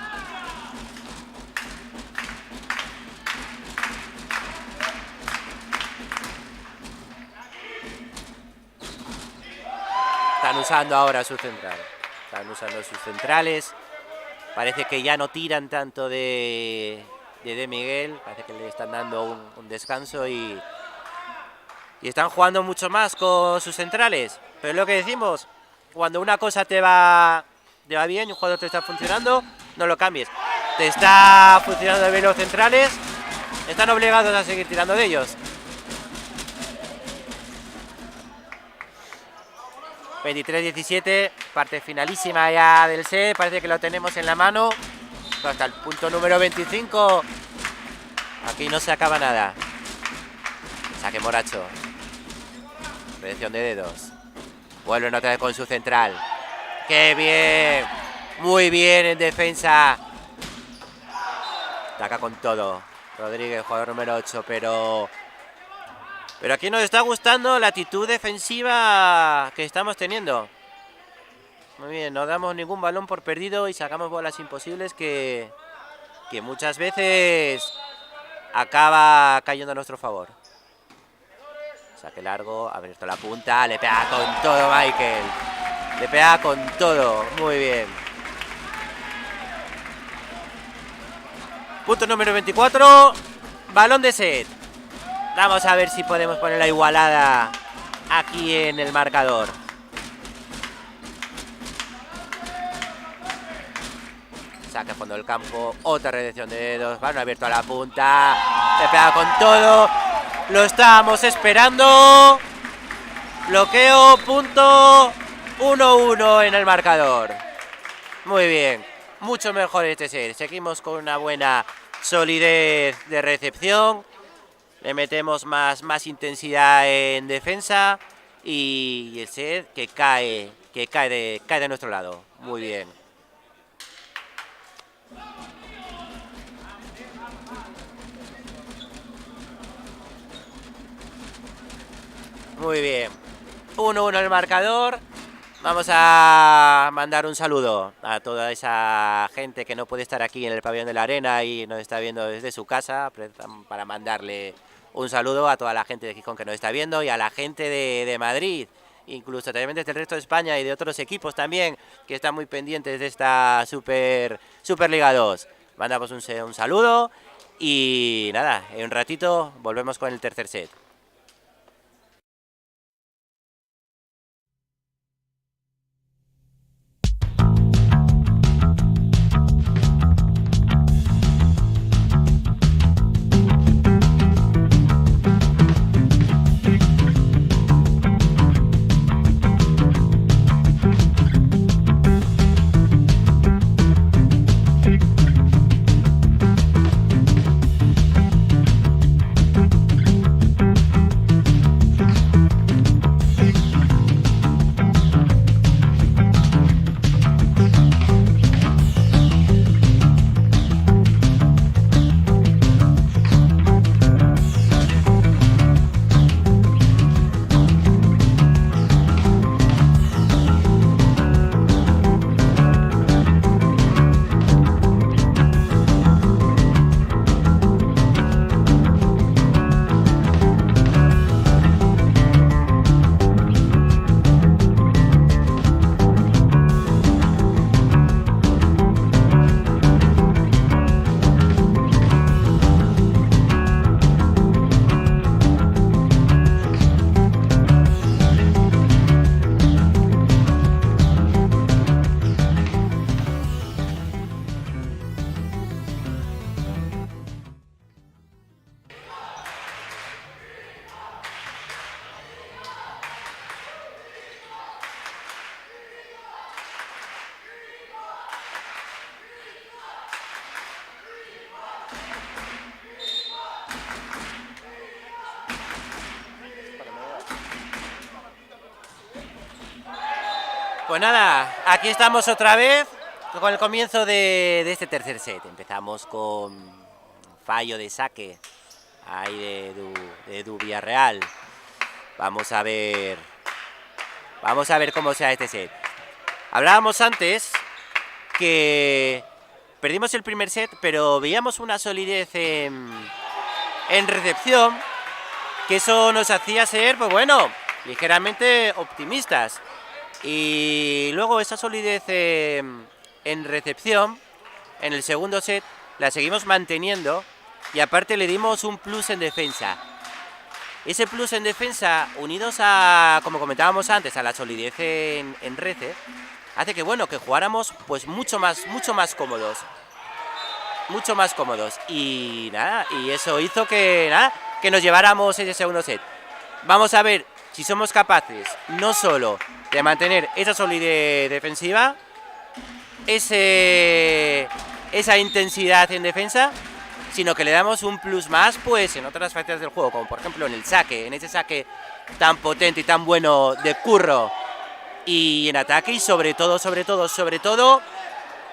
Están usando ahora su central. Están usando sus centrales. Parece que ya no tiran tanto de Miguel. Parece que le están dando un descanso y están jugando mucho más con sus centrales. Pero es lo que decimos, cuando una cosa te va bien y un jugador te está funcionando, no lo cambies. Te está funcionando bien los centrales, están obligados a seguir tirando de ellos. 23-17, parte finalísima ya del set, parece que lo tenemos en la mano. Hasta el punto número 25. Aquí no se acaba nada. Saque Moracho. Redención de dedos. Vuelven otra vez con su central. ¡Qué bien! Muy bien en defensa. Ataca con todo Rodríguez, jugador número 8, pero aquí nos está gustando la actitud defensiva que estamos teniendo. Muy bien, no damos ningún balón por perdido y sacamos bolas imposibles que muchas veces acaba cayendo a nuestro favor. Saque largo, abierto la punta, le pega con todo Michael. Le pega con todo, muy bien. Punto número 24, balón de set. Vamos a ver si podemos poner la igualada aquí en el marcador. Saque a fondo del campo, otra redención de dedos, balón abierto a la punta, le pega con todo, lo estábamos esperando. Bloqueo, punto, 1-1 en el marcador. Muy bien, mucho mejor este set. Seguimos con una buena solidez de recepción. Le metemos más intensidad en defensa y el set que cae de nuestro lado. Muy bien. Muy bien. 1-1 el marcador. Vamos a mandar un saludo a toda esa gente que no puede estar aquí en el pabellón de la arena y nos está viendo desde su casa, para mandarle un saludo a toda la gente de Gijón que nos está viendo y a la gente de Madrid, incluso también desde el resto de España y de otros equipos también que están muy pendientes de esta Superliga 2. Mandamos un saludo y nada, en un ratito volvemos con el tercer set. Pues nada, aquí estamos otra vez con el comienzo de este tercer set. Empezamos con un fallo de saque ahí de Edu Villarreal. Vamos a ver cómo sea este set. Hablábamos antes que perdimos el primer set, pero veíamos una solidez en recepción, que eso nos hacía ser, pues bueno, ligeramente optimistas. Y luego esa solidez en recepción, en el segundo set, la seguimos manteniendo y aparte le dimos un plus en defensa. Ese plus en defensa, unidos a, como comentábamos antes, a la solidez en rece, hace que, bueno, que jugáramos pues mucho más cómodos. Mucho más cómodos. Y nada, y eso hizo que nos lleváramos ese segundo set. Vamos a ver si somos capaces no solo de mantener esa solidez defensiva, esa intensidad en defensa, sino que le damos un plus más pues en otras facetas del juego, como por ejemplo en el saque, en ese saque tan potente y tan bueno de Curro, y en ataque, y sobre todo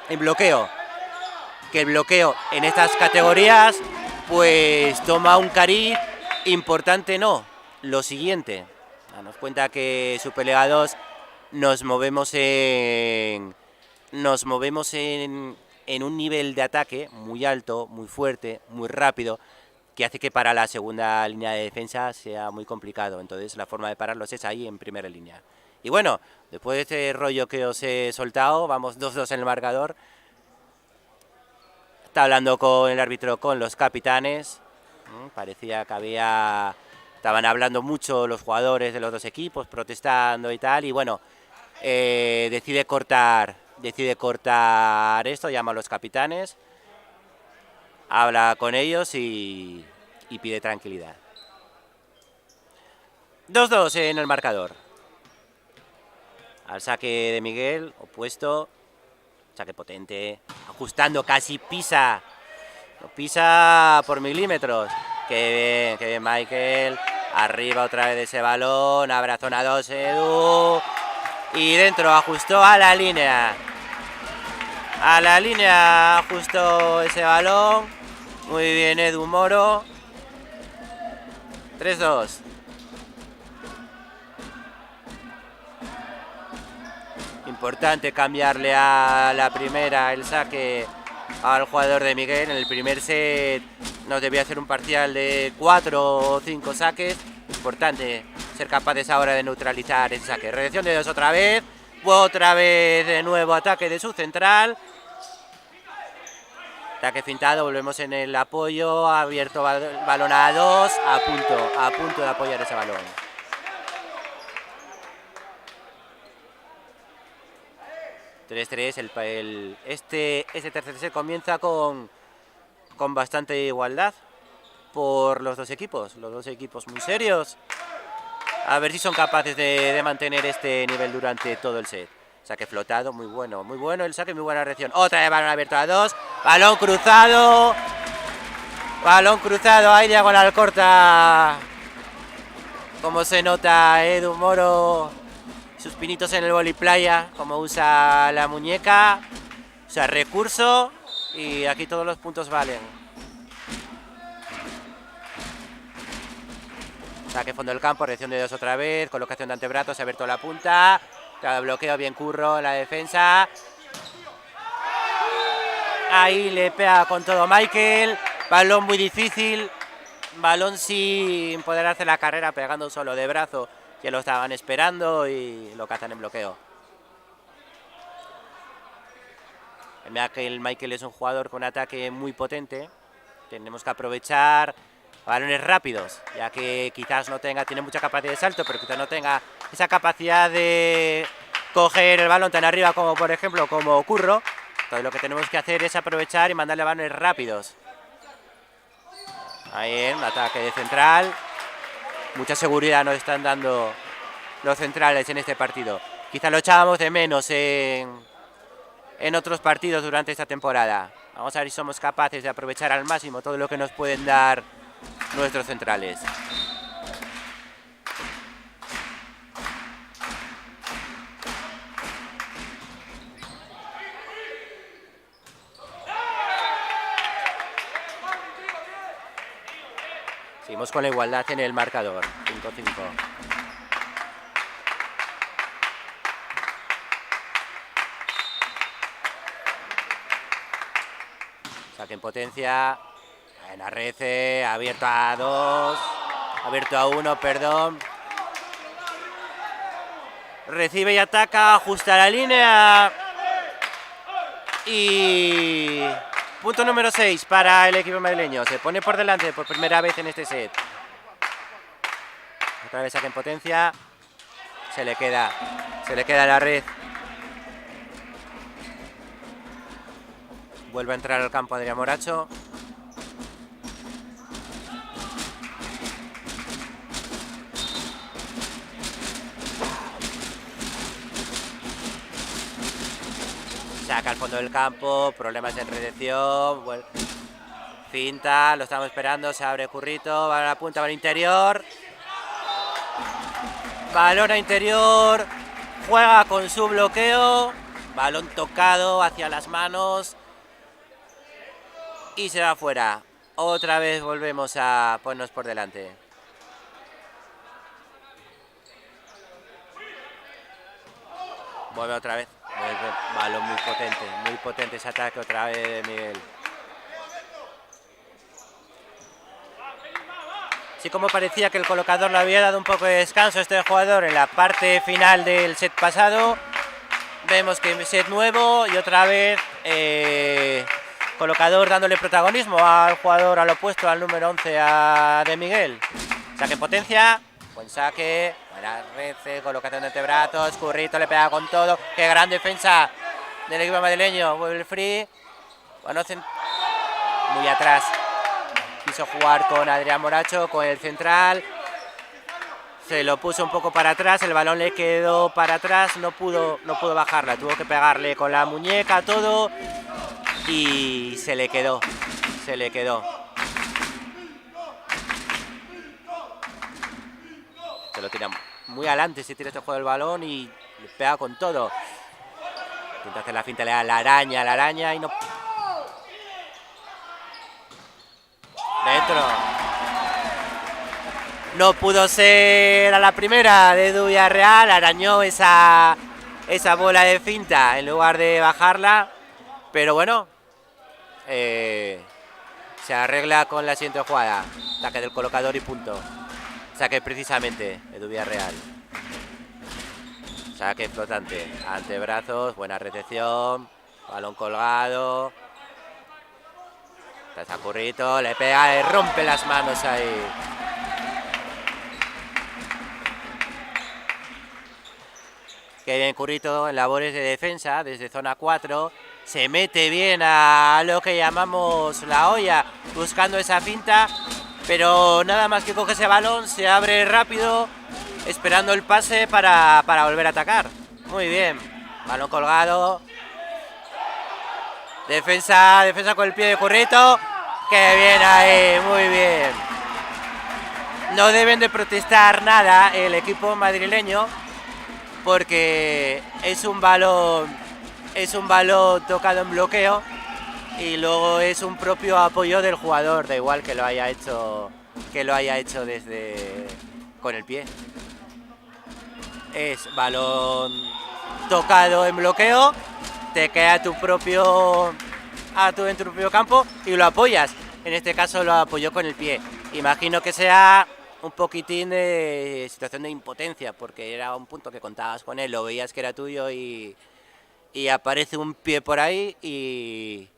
en bloqueo, que el bloqueo en estas categorías pues toma un cariz importante. No, lo siguiente, danos cuenta que Super Liga 2 nos movemos en un nivel de ataque muy alto, muy fuerte, muy rápido, que hace que para la segunda línea de defensa sea muy complicado. Entonces la forma de pararlos es ahí en primera línea. Y bueno, después de este rollo que os he soltado, vamos 2-2 en el marcador. Está hablando con el árbitro, con los capitanes. Parecía que estaban hablando mucho los jugadores de los dos equipos, protestando y tal. Y bueno, decide cortar esto, llama a los capitanes, habla con ellos y pide tranquilidad. 2-2 en el marcador. Al saque de Miguel, opuesto, saque potente, ajustando, casi pisa por milímetros. Qué bien Michael, arriba otra vez de ese balón, abre zona 2 Edu, y dentro, ajustó a la línea, ajustó ese balón, muy bien Edu Moro. 3-2. Importante cambiarle a la primera el saque al jugador de Miguel. En el primer set nos debía hacer un parcial de 4 o 5 saques. Importante ser capaces ahora de neutralizar ese saque. Recepción de 2 otra vez de nuevo ataque de su central. Ataque fintado, volvemos en el apoyo, abierto balón a 2, a punto de apoyar ese balón. Este tercer set comienza con bastante igualdad por los dos equipos muy serios. A ver si son capaces de mantener este nivel durante todo el set. Saque flotado, muy bueno el saque, muy buena reacción. Otra vez balón abierto a 2, balón cruzado, ahí diagonal corta. Como se nota Edu Moro, sus pinitos en el voliplaya, como usa la muñeca, usa recurso, y aquí todos los puntos valen. Saque fondo del campo, reacción de 2 otra vez, colocación de antebrazos, se ha abierto la punta, cada bloqueo, bien Curro en la defensa. Ahí le pega con todo Michael, balón muy difícil, balón sin poder hacer la carrera, pegando solo de brazo, que lo estaban esperando y lo cazan en bloqueo. El Michael es un jugador con ataque muy potente, tenemos que aprovechar balones rápidos, ya que quizás tiene mucha capacidad de salto, pero quizás no tenga esa capacidad de coger el balón tan arriba como por ejemplo como Curro. Entonces lo que tenemos que hacer es aprovechar y mandarle balones rápidos. Ahí en ataque de central, mucha seguridad nos están dando los centrales en este partido. Quizás lo echábamos de menos en otros partidos durante esta temporada. Vamos a ver si somos capaces de aprovechar al máximo todo lo que nos pueden dar nuestros centrales. Seguimos con la igualdad en el marcador, 5-5. Saque en potencia, en Arrece, abierto a 2, abierto a 1, perdón. Recibe y ataca, ajusta la línea. Y punto número 6 para el equipo madrileño. Se pone por delante por primera vez en este set. Otra vez saque en potencia. Se le queda la red. Vuelve a entrar al campo Adrián Moracho. Saca al fondo del campo, problemas en redención, finta, lo estamos esperando, se abre Currito, va a la punta, va al interior. Balón a interior, juega con su bloqueo, balón tocado hacia las manos y se va fuera. Otra vez volvemos a ponernos por delante. Vuelve otra vez. Balón muy potente ese ataque otra vez de Miguel. Sí, como parecía que el colocador le había dado un poco de descanso a este jugador en la parte final del set pasado. Vemos que set nuevo y otra vez colocador dándole protagonismo al jugador al opuesto, al número 11 de Miguel. Saque en potencia. Buen saque, buena red, colocación de antebrazos, Currito le pega con todo. Qué gran defensa del equipo madrileño. Vuelve el free. Bueno, muy atrás. Quiso jugar con Adrián Moracho, con el central. Se lo puso un poco para atrás, el balón le quedó para atrás, no pudo bajarla. Tuvo que pegarle con la muñeca, todo. Y se le quedó. Se lo tira muy adelante, si tira este juego el balón y le pega con todo. Intenta hacer la finta, le da la araña y no. Dentro. No pudo ser a la primera de Edu Villarreal, arañó esa bola de finta en lugar de bajarla. Pero bueno, se arregla con la siguiente jugada. Saque del colocador y punto. Saque precisamente Edu Villarreal. Saque flotante. Antebrazos, buena recepción. Balón colgado. Está Currito, le pega, le rompe las manos ahí. Qué bien Currito en labores de defensa desde zona 4. Se mete bien a lo que llamamos la olla, buscando esa finta. Pero nada más que coge ese balón, se abre rápido, esperando el pase para volver a atacar. Muy bien, balón colgado. Defensa con el pie de Currito. ¡Qué bien ahí! Muy bien. No deben de protestar nada el equipo madrileño, porque es un balón tocado en bloqueo. Y luego es un propio apoyo del jugador, da igual que lo haya hecho desde con el pie. Es balón tocado en bloqueo, te queda en tu propio campo y lo apoyas. En este caso lo apoyó con el pie. Imagino que sea un poquitín de situación de impotencia, porque era un punto que contabas con él, lo veías que era tuyo y aparece un pie por ahí y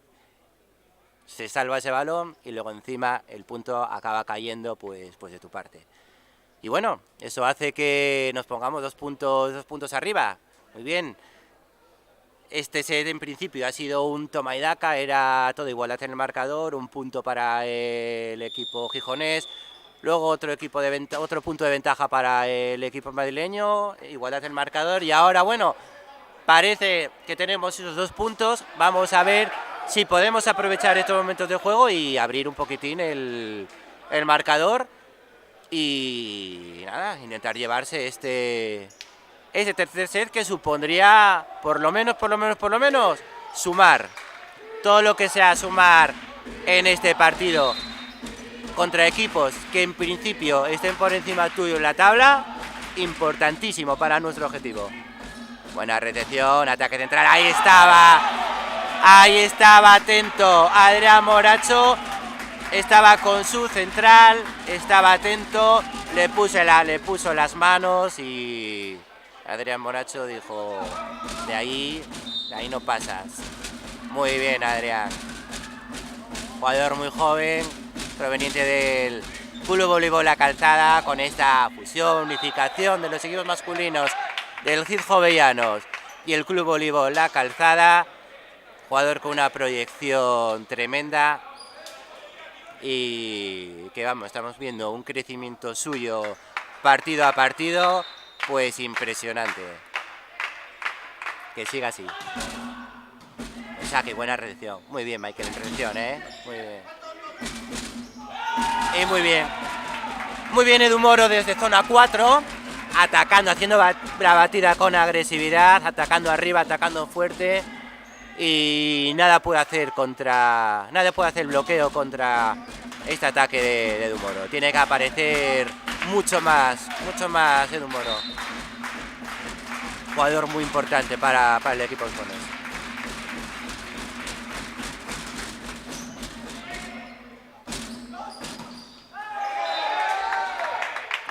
se salva ese balón y luego encima el punto acaba cayendo pues de tu parte. Y bueno, eso hace que nos pongamos dos puntos arriba. Muy bien. Este set en principio ha sido un toma y daca, era todo igualdad en el marcador, un punto para el equipo gijonés, luego otro punto de ventaja para el equipo madrileño, igualdad en el marcador y ahora bueno, parece que tenemos esos 2 puntos. Vamos a ver si podemos aprovechar estos momentos de juego y abrir un poquitín el marcador y nada, intentar llevarse este tercer set, que supondría por lo menos sumar todo lo que sea sumar en este partido contra equipos que en principio estén por encima tuyo en la tabla, importantísimo para nuestro objetivo. Buena recepción, ataque central, ahí estaba atento Adrián Moracho, estaba con su central, estaba atento, le puso las manos y Adrián Moracho dijo, de ahí no pasas. Muy bien, Adrián. Jugador muy joven, proveniente del Club Voleibol La Calzada, con esta fusión, unificación de los equipos masculinos del CID Jovellanos y el Club Voleibol La Calzada. Jugador con una proyección tremenda y que vamos, estamos viendo un crecimiento suyo partido a partido, pues impresionante. Que siga así. O sea, qué buena recepción. Muy bien, Michael, en recepción, Muy bien. Y muy bien. Muy bien Edu Moro desde zona 4, atacando, haciendo la batida con agresividad, atacando arriba, atacando fuerte. Y nada puede hacer el bloqueo contra este ataque de Edu Moro. Tiene que aparecer mucho más Edu Moro. Jugador muy importante para el equipo Osbones.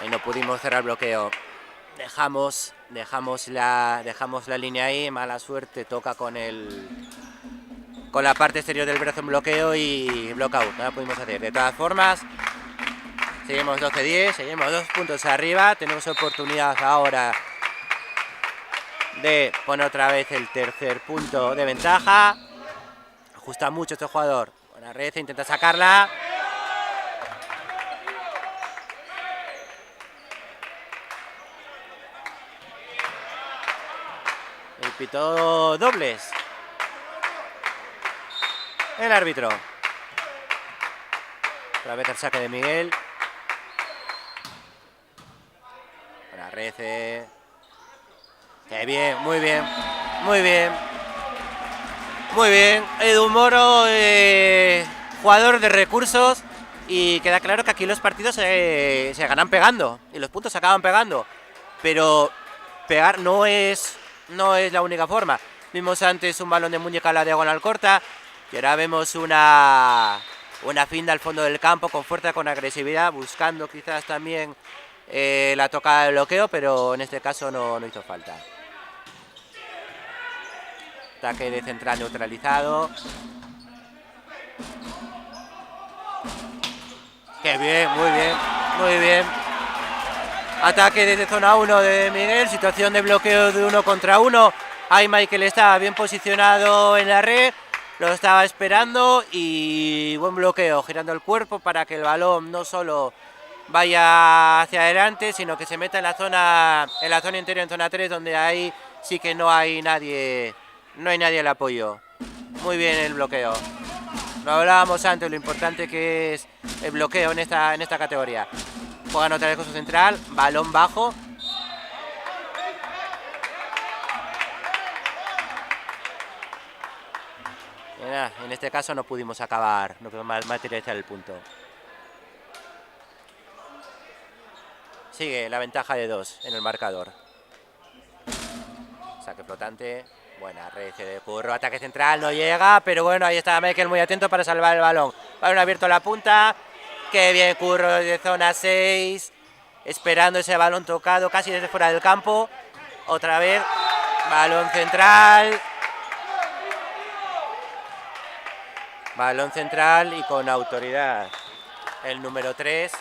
Y no pudimos cerrar el bloqueo. Dejamos la línea ahí, mala suerte, toca con la parte exterior del brazo en bloqueo y blockout, no la pudimos hacer. De todas formas, seguimos 12-10, seguimos 2 puntos arriba, tenemos oportunidad ahora de poner otra vez el tercer punto de ventaja. Ajusta mucho este jugador, buena red, intenta sacarla. El pitó dobles. El árbitro. Otra vez el saque de Miguel. Buena red. Qué bien, muy bien. Muy bien. Muy bien. Edu Moro, jugador de recursos. Y queda claro que aquí los partidos se ganan pegando. Y los puntos se acaban pegando. Pero pegar no es la única forma. Vimos antes un balón de muñeca a la diagonal corta y ahora vemos una finta al fondo del campo con fuerza, con agresividad, buscando quizás también la tocada de bloqueo, pero en este caso no hizo falta. Ataque de central neutralizado. Qué bien, muy bien, muy bien. Ataque desde zona 1 de Miguel, situación de bloqueo de 1 contra 1. Ahí Michael estaba bien posicionado en la red, lo estaba esperando y buen bloqueo, girando el cuerpo para que el balón no solo vaya hacia adelante, sino que se meta en la zona interior, en zona 3, donde ahí sí que no hay nadie al apoyo. Muy bien el bloqueo. Lo hablábamos antes, lo importante que es el bloqueo en esta categoría. Juegan otra vez con su central, balón bajo. En este caso no pudimos acabar, no pudimos materializar el punto. Sigue la ventaja de 2 en el marcador. Saque flotante, buena red de Curro, ataque central, no llega, pero bueno, ahí está Michael muy atento para salvar el balón. Balón abierto a la punta. Qué bien Curro de zona 6, esperando ese balón tocado casi desde fuera del campo. Otra vez, balón central. Balón central y con autoridad. El número 3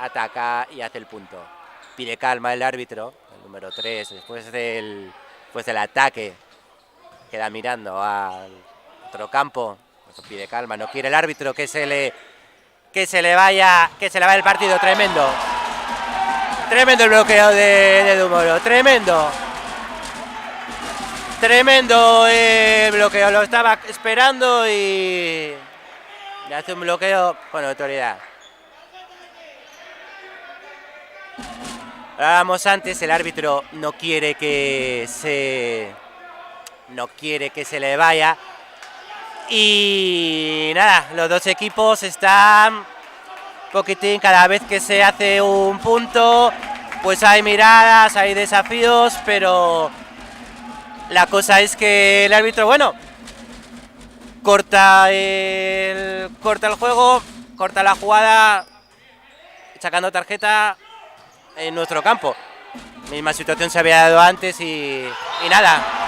ataca y hace el punto. Pide calma el árbitro, el número 3, después del ataque. Queda mirando al otro campo. Pide calma, no quiere el árbitro que se le vaya el partido. Tremendo el bloqueo de Edu Moro, tremendo el bloqueo, lo estaba esperando y le hace un bloqueo con autoridad. Hablábamos antes, el árbitro no quiere que se le vaya. Y nada, los dos equipos están poquitín, cada vez que se hace un punto, pues hay miradas, hay desafíos, pero la cosa es que el árbitro, bueno, corta el juego, corta la jugada, sacando tarjeta en nuestro campo. Misma situación se había dado antes y nada.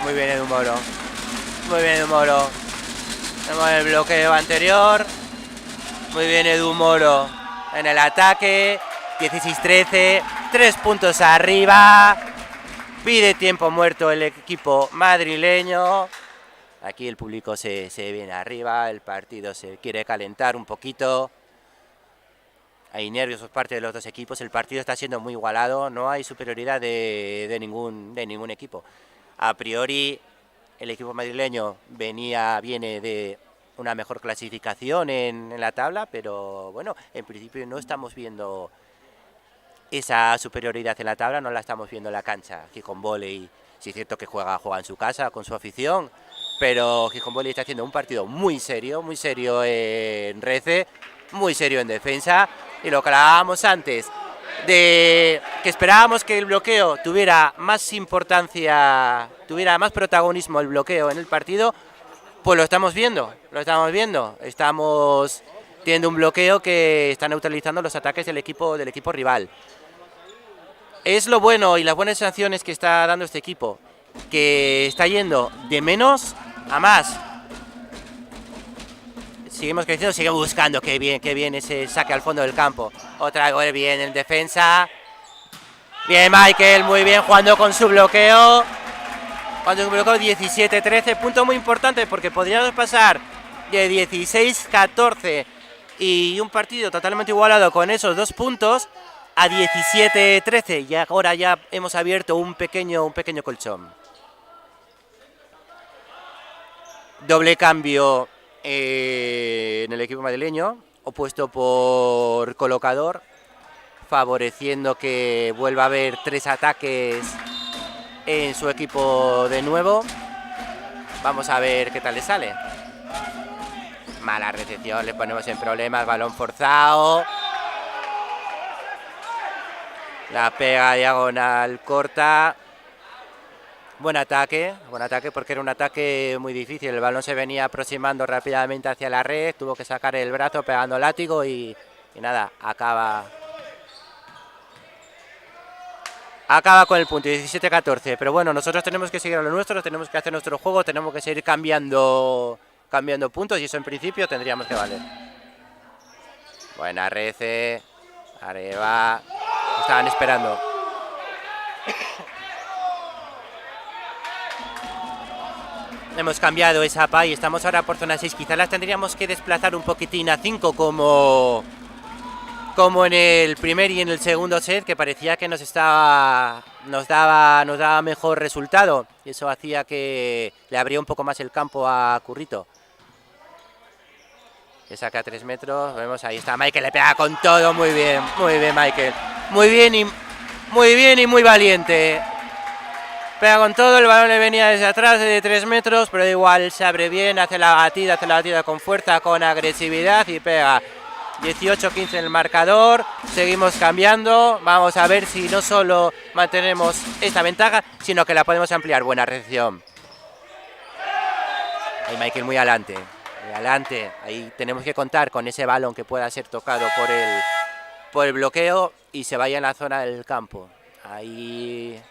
Muy bien Edu Moro. Muy bien Edu Moro. Tenemos el bloqueo anterior. Muy bien Edu Moro en el ataque. 16-13. 3 puntos arriba. Pide tiempo muerto el equipo madrileño. Aquí el público se viene arriba. El partido se quiere calentar un poquito. Hay nervios por parte de los dos equipos. El partido está siendo muy igualado. No hay superioridad de ningún equipo. A priori, el equipo madrileño viene de una mejor clasificación en la tabla, pero bueno, en principio no estamos viendo esa superioridad en la tabla, no la estamos viendo en la cancha. Gijón Volley, sí es cierto que juega en su casa con su afición, pero Gijón Volley está haciendo un partido muy serio en Rece, muy serio en defensa, y lo que hablábamos antes, de que esperábamos que el bloqueo tuviera más importancia, tuviera más protagonismo el bloqueo en el partido, pues lo estamos viendo, estamos teniendo un bloqueo que está neutralizando los ataques del equipo rival. Es lo bueno y las buenas sensaciones que está dando este equipo, que está yendo de menos a más. Seguimos creciendo, sigue buscando, qué bien ese saque al fondo del campo. Otra vez bien en defensa. Bien Michael, muy bien jugando con su bloqueo. 17-13, punto muy importante porque podríamos pasar de 16-14 y un partido totalmente igualado con esos 2 puntos a 17-13 y ahora ya hemos abierto un pequeño colchón. Doble cambio en el equipo madrileño, opuesto por colocador, favoreciendo que vuelva a haber 3 ataques en su equipo de nuevo. Vamos a ver qué tal le sale. Mala recepción, le ponemos en problemas, balón forzado. La pega diagonal corta. Buen ataque porque era un ataque muy difícil. El balón se venía aproximando rápidamente hacia la red, tuvo que sacar el brazo pegando látigo y nada, acaba con el punto, 17-14. Pero bueno, nosotros tenemos que seguir a lo nuestro, tenemos que hacer nuestro juego, tenemos que seguir cambiando puntos y eso en principio tendríamos que valer. Buena Rece, arriba, estaban esperando. Hemos cambiado esa APA y estamos ahora por zona 6. Quizás las tendríamos que desplazar un poquitín a 5 como en el primer y en el segundo set, que parecía que nos daba mejor resultado. Y eso hacía que le abría un poco más el campo a Currito. Le saca 3 metros, vemos ahí está Michael, le pega con todo, muy bien Michael. Muy bien y muy valiente. Pega con todo, el balón le venía desde atrás de 3 metros, pero igual se abre bien, hace la batida con fuerza, con agresividad y pega. 18-15 en el marcador, seguimos cambiando, vamos a ver si no solo mantenemos esta ventaja, sino que la podemos ampliar. Buena recepción. Ahí Michael muy adelante, ahí tenemos que contar con ese balón que pueda ser tocado por el bloqueo y se vaya en la zona del campo. Ahí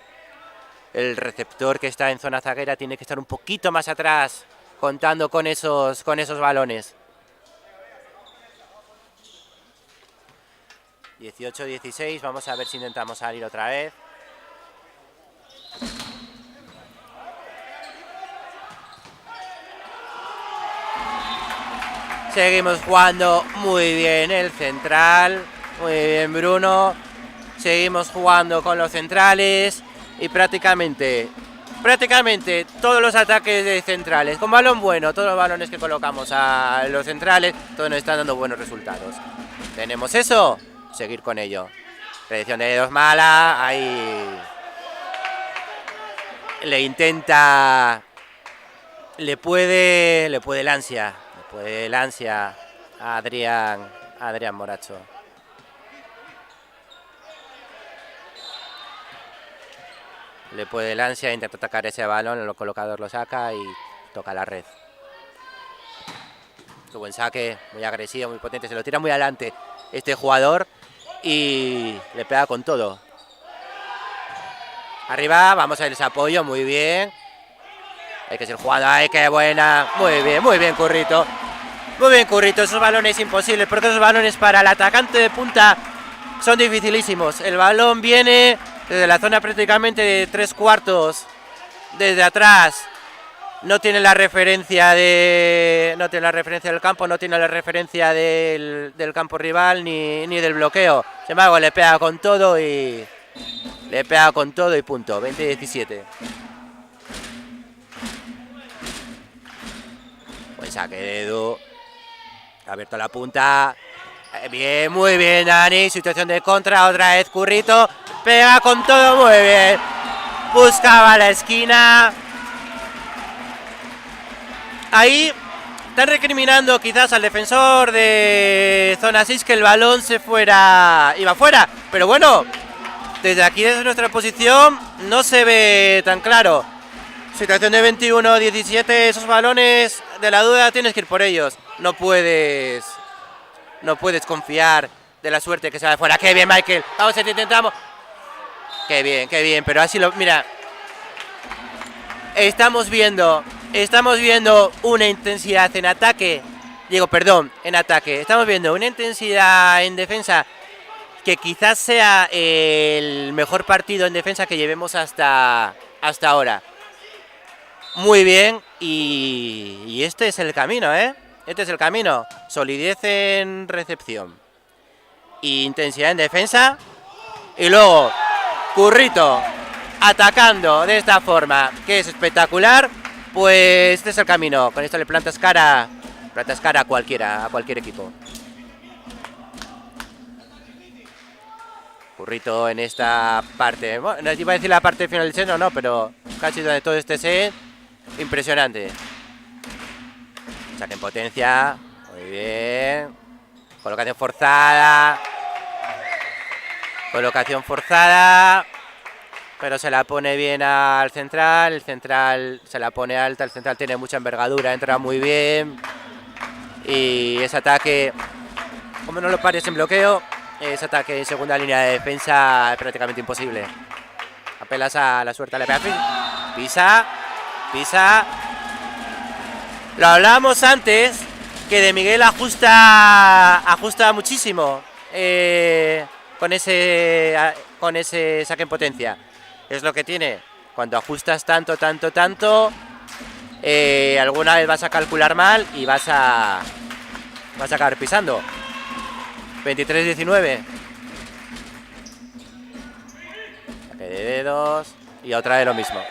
el receptor que está en zona zaguera tiene que estar un poquito más atrás, contando con esos balones. 18-16, vamos a ver si intentamos salir otra vez. Seguimos jugando muy bien el central, muy bien Bruno. Seguimos jugando con los centrales y prácticamente todos los ataques de centrales, con balón bueno, todos los balones que colocamos a los centrales, todos nos están dando buenos resultados. Tenemos eso, seguir con ello. Recepción de dedos mala, ahí Le intenta... Le puede el ansia. Le puede el ansia a Adrián Moracho. Le puede el ansia, intenta atacar ese balón, el colocador lo saca y toca la red. Qué buen saque, muy agresivo, muy potente, se lo tira muy adelante este jugador y le pega con todo. Arriba, vamos a ver ese apoyo, muy bien. Hay que ser jugado, ¡ay, qué buena! Muy bien, Currito. Muy bien, Currito, esos balones imposibles, porque esos balones para el atacante de punta son dificilísimos. El balón viene desde la zona prácticamente de 3/4, desde atrás. No tiene la referencia del campo, no tiene la referencia del campo rival ni del bloqueo. Sin embargo, le pega con todo y punto. 20-17. Buen saque de Edu. Abierto la punta. Bien, muy bien, Dani. Situación de contra, otra vez Currito. Pega con todo, muy bien. Buscaba la esquina. Ahí están recriminando quizás al defensor de zona 6 que el balón iba fuera. Pero bueno, desde aquí, desde nuestra posición, no se ve tan claro. Situación de 21-17, esos balones de la duda tienes que ir por ellos. No puedes confiar de la suerte que se va de fuera. ¡Qué bien, Michael! Vamos, intentamos. ¡Qué bien! Pero así mira, estamos viendo una intensidad en ataque. En ataque. Estamos viendo una intensidad en defensa que quizás sea el mejor partido en defensa que llevemos hasta ahora. Muy bien, y este es el camino, ¿eh? Este es el camino. Solidez en recepción. Intensidad en defensa. Y luego, Currito atacando de esta forma, que es espectacular. Pues este es el camino. Con esto le plantas cara a cualquier equipo. Currito en esta parte. Bueno, no iba a decir la parte final del set, no, pero casi donde todo este set. Impresionante. Saque en potencia. Muy bien. Colocación forzada. Pero se la pone bien al central. El central se la pone alta. El central tiene mucha envergadura. Entra muy bien. Y ese ataque, como no lo pares en bloqueo, ese ataque en segunda línea de defensa es prácticamente imposible. Apelas a la suerte. Le pega. Pisa. Lo hablábamos antes, que de Miguel ajusta muchísimo con ese saque en potencia. Es lo que tiene. Cuando ajustas tanto, alguna vez vas a calcular mal y vas a acabar pisando. 23-19. Saque de dedos y otra vez lo mismo.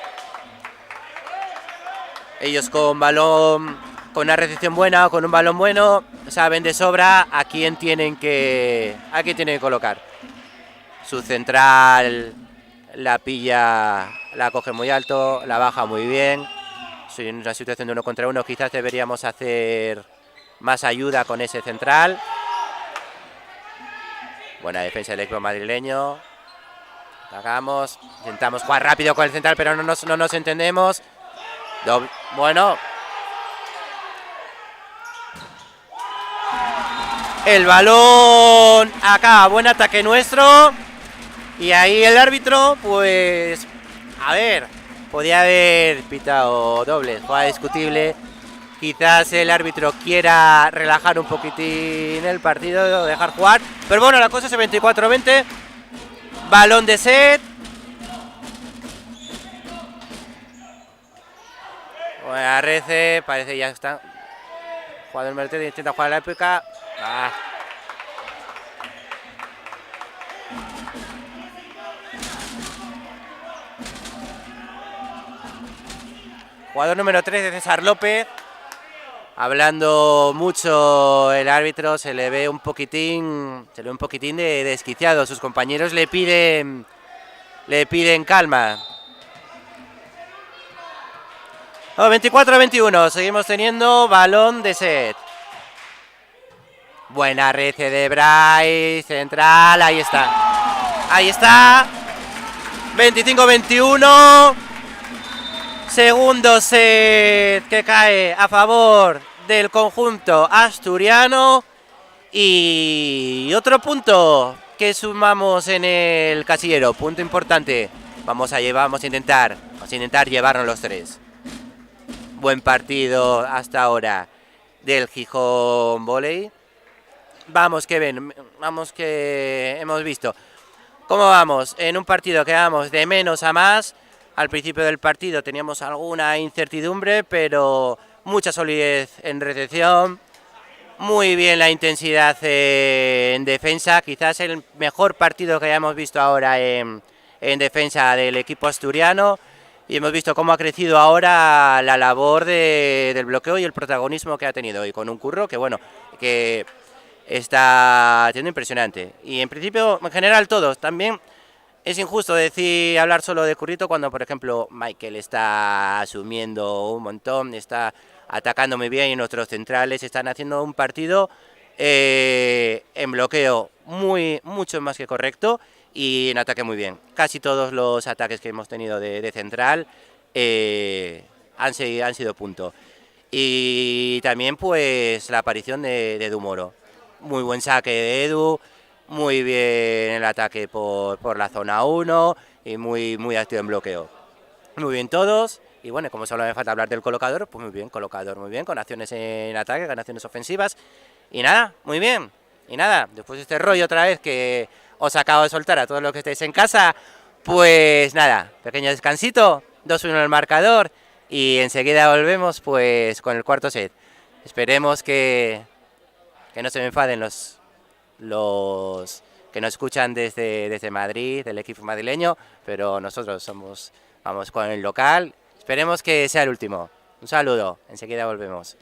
Ellos con balón, con una recepción buena o con un balón bueno, saben de sobra a quién tienen que colocar. Su central la pilla, la coge muy alto, la baja muy bien. En una situación de 1 contra 1 quizás deberíamos hacer más ayuda con ese central. Buena defensa del equipo madrileño. Hagamos, intentamos jugar rápido con el central, pero no nos entendemos. Bueno, el balón acá, buen ataque nuestro. Y ahí el árbitro, pues, a ver, podía haber pitado dobles, jugada discutible. Quizás el árbitro quiera relajar un poquitín el partido, dejar jugar. Pero bueno, la cosa es 24-20. Balón de set. Buena Rece, parece ya está. Jugador Mercedes intenta jugar la épica. Jugador número 3 de César López. Hablando mucho el árbitro, se le ve un poquitín de desquiciado. Sus compañeros le piden calma. 24-21, seguimos teniendo balón de set. Buena rece de Bryce, central, ahí está. Ahí está. 25-21. Segundo set que cae a favor del conjunto asturiano. Y otro punto que sumamos en el casillero, punto importante. Vamos a intentar llevarnos los 3. Buen partido hasta ahora del Gijón Volley. Vamos que hemos visto cómo vamos en un partido que vamos de menos a más. Al principio del partido teníamos alguna incertidumbre, pero mucha solidez en recepción. Muy bien la intensidad en defensa, quizás el mejor partido que hayamos visto ahora en defensa del equipo asturiano, y hemos visto cómo ha crecido ahora la labor del bloqueo y el protagonismo que ha tenido, y con un Curro que bueno, que está siendo impresionante. Y en principio, en general todos, también es injusto hablar solo de Currito cuando, por ejemplo, Michael está asumiendo un montón, está atacando muy bien y nuestros centrales están haciendo un partido en bloqueo mucho más que correcto y en ataque muy bien. Casi todos los ataques que hemos tenido de central han sido punto. Y también pues la aparición de Edu Moro. Muy buen saque de Edu, muy bien el ataque por la zona 1 y muy activo en bloqueo. Muy bien todos. Y bueno, como solo me falta hablar del colocador, pues muy bien, con acciones en ataque, con acciones ofensivas. Y nada, muy bien. Y nada, después de este rollo otra vez que os acabo de soltar a todos los que estáis en casa, pues nada, pequeño descansito, 2-1 el marcador y enseguida volvemos pues con el cuarto set. Esperemos que no se me enfaden los que nos escuchan desde Madrid, del equipo madrileño, pero nosotros vamos con el local. Esperemos que sea el último. Un saludo, enseguida volvemos.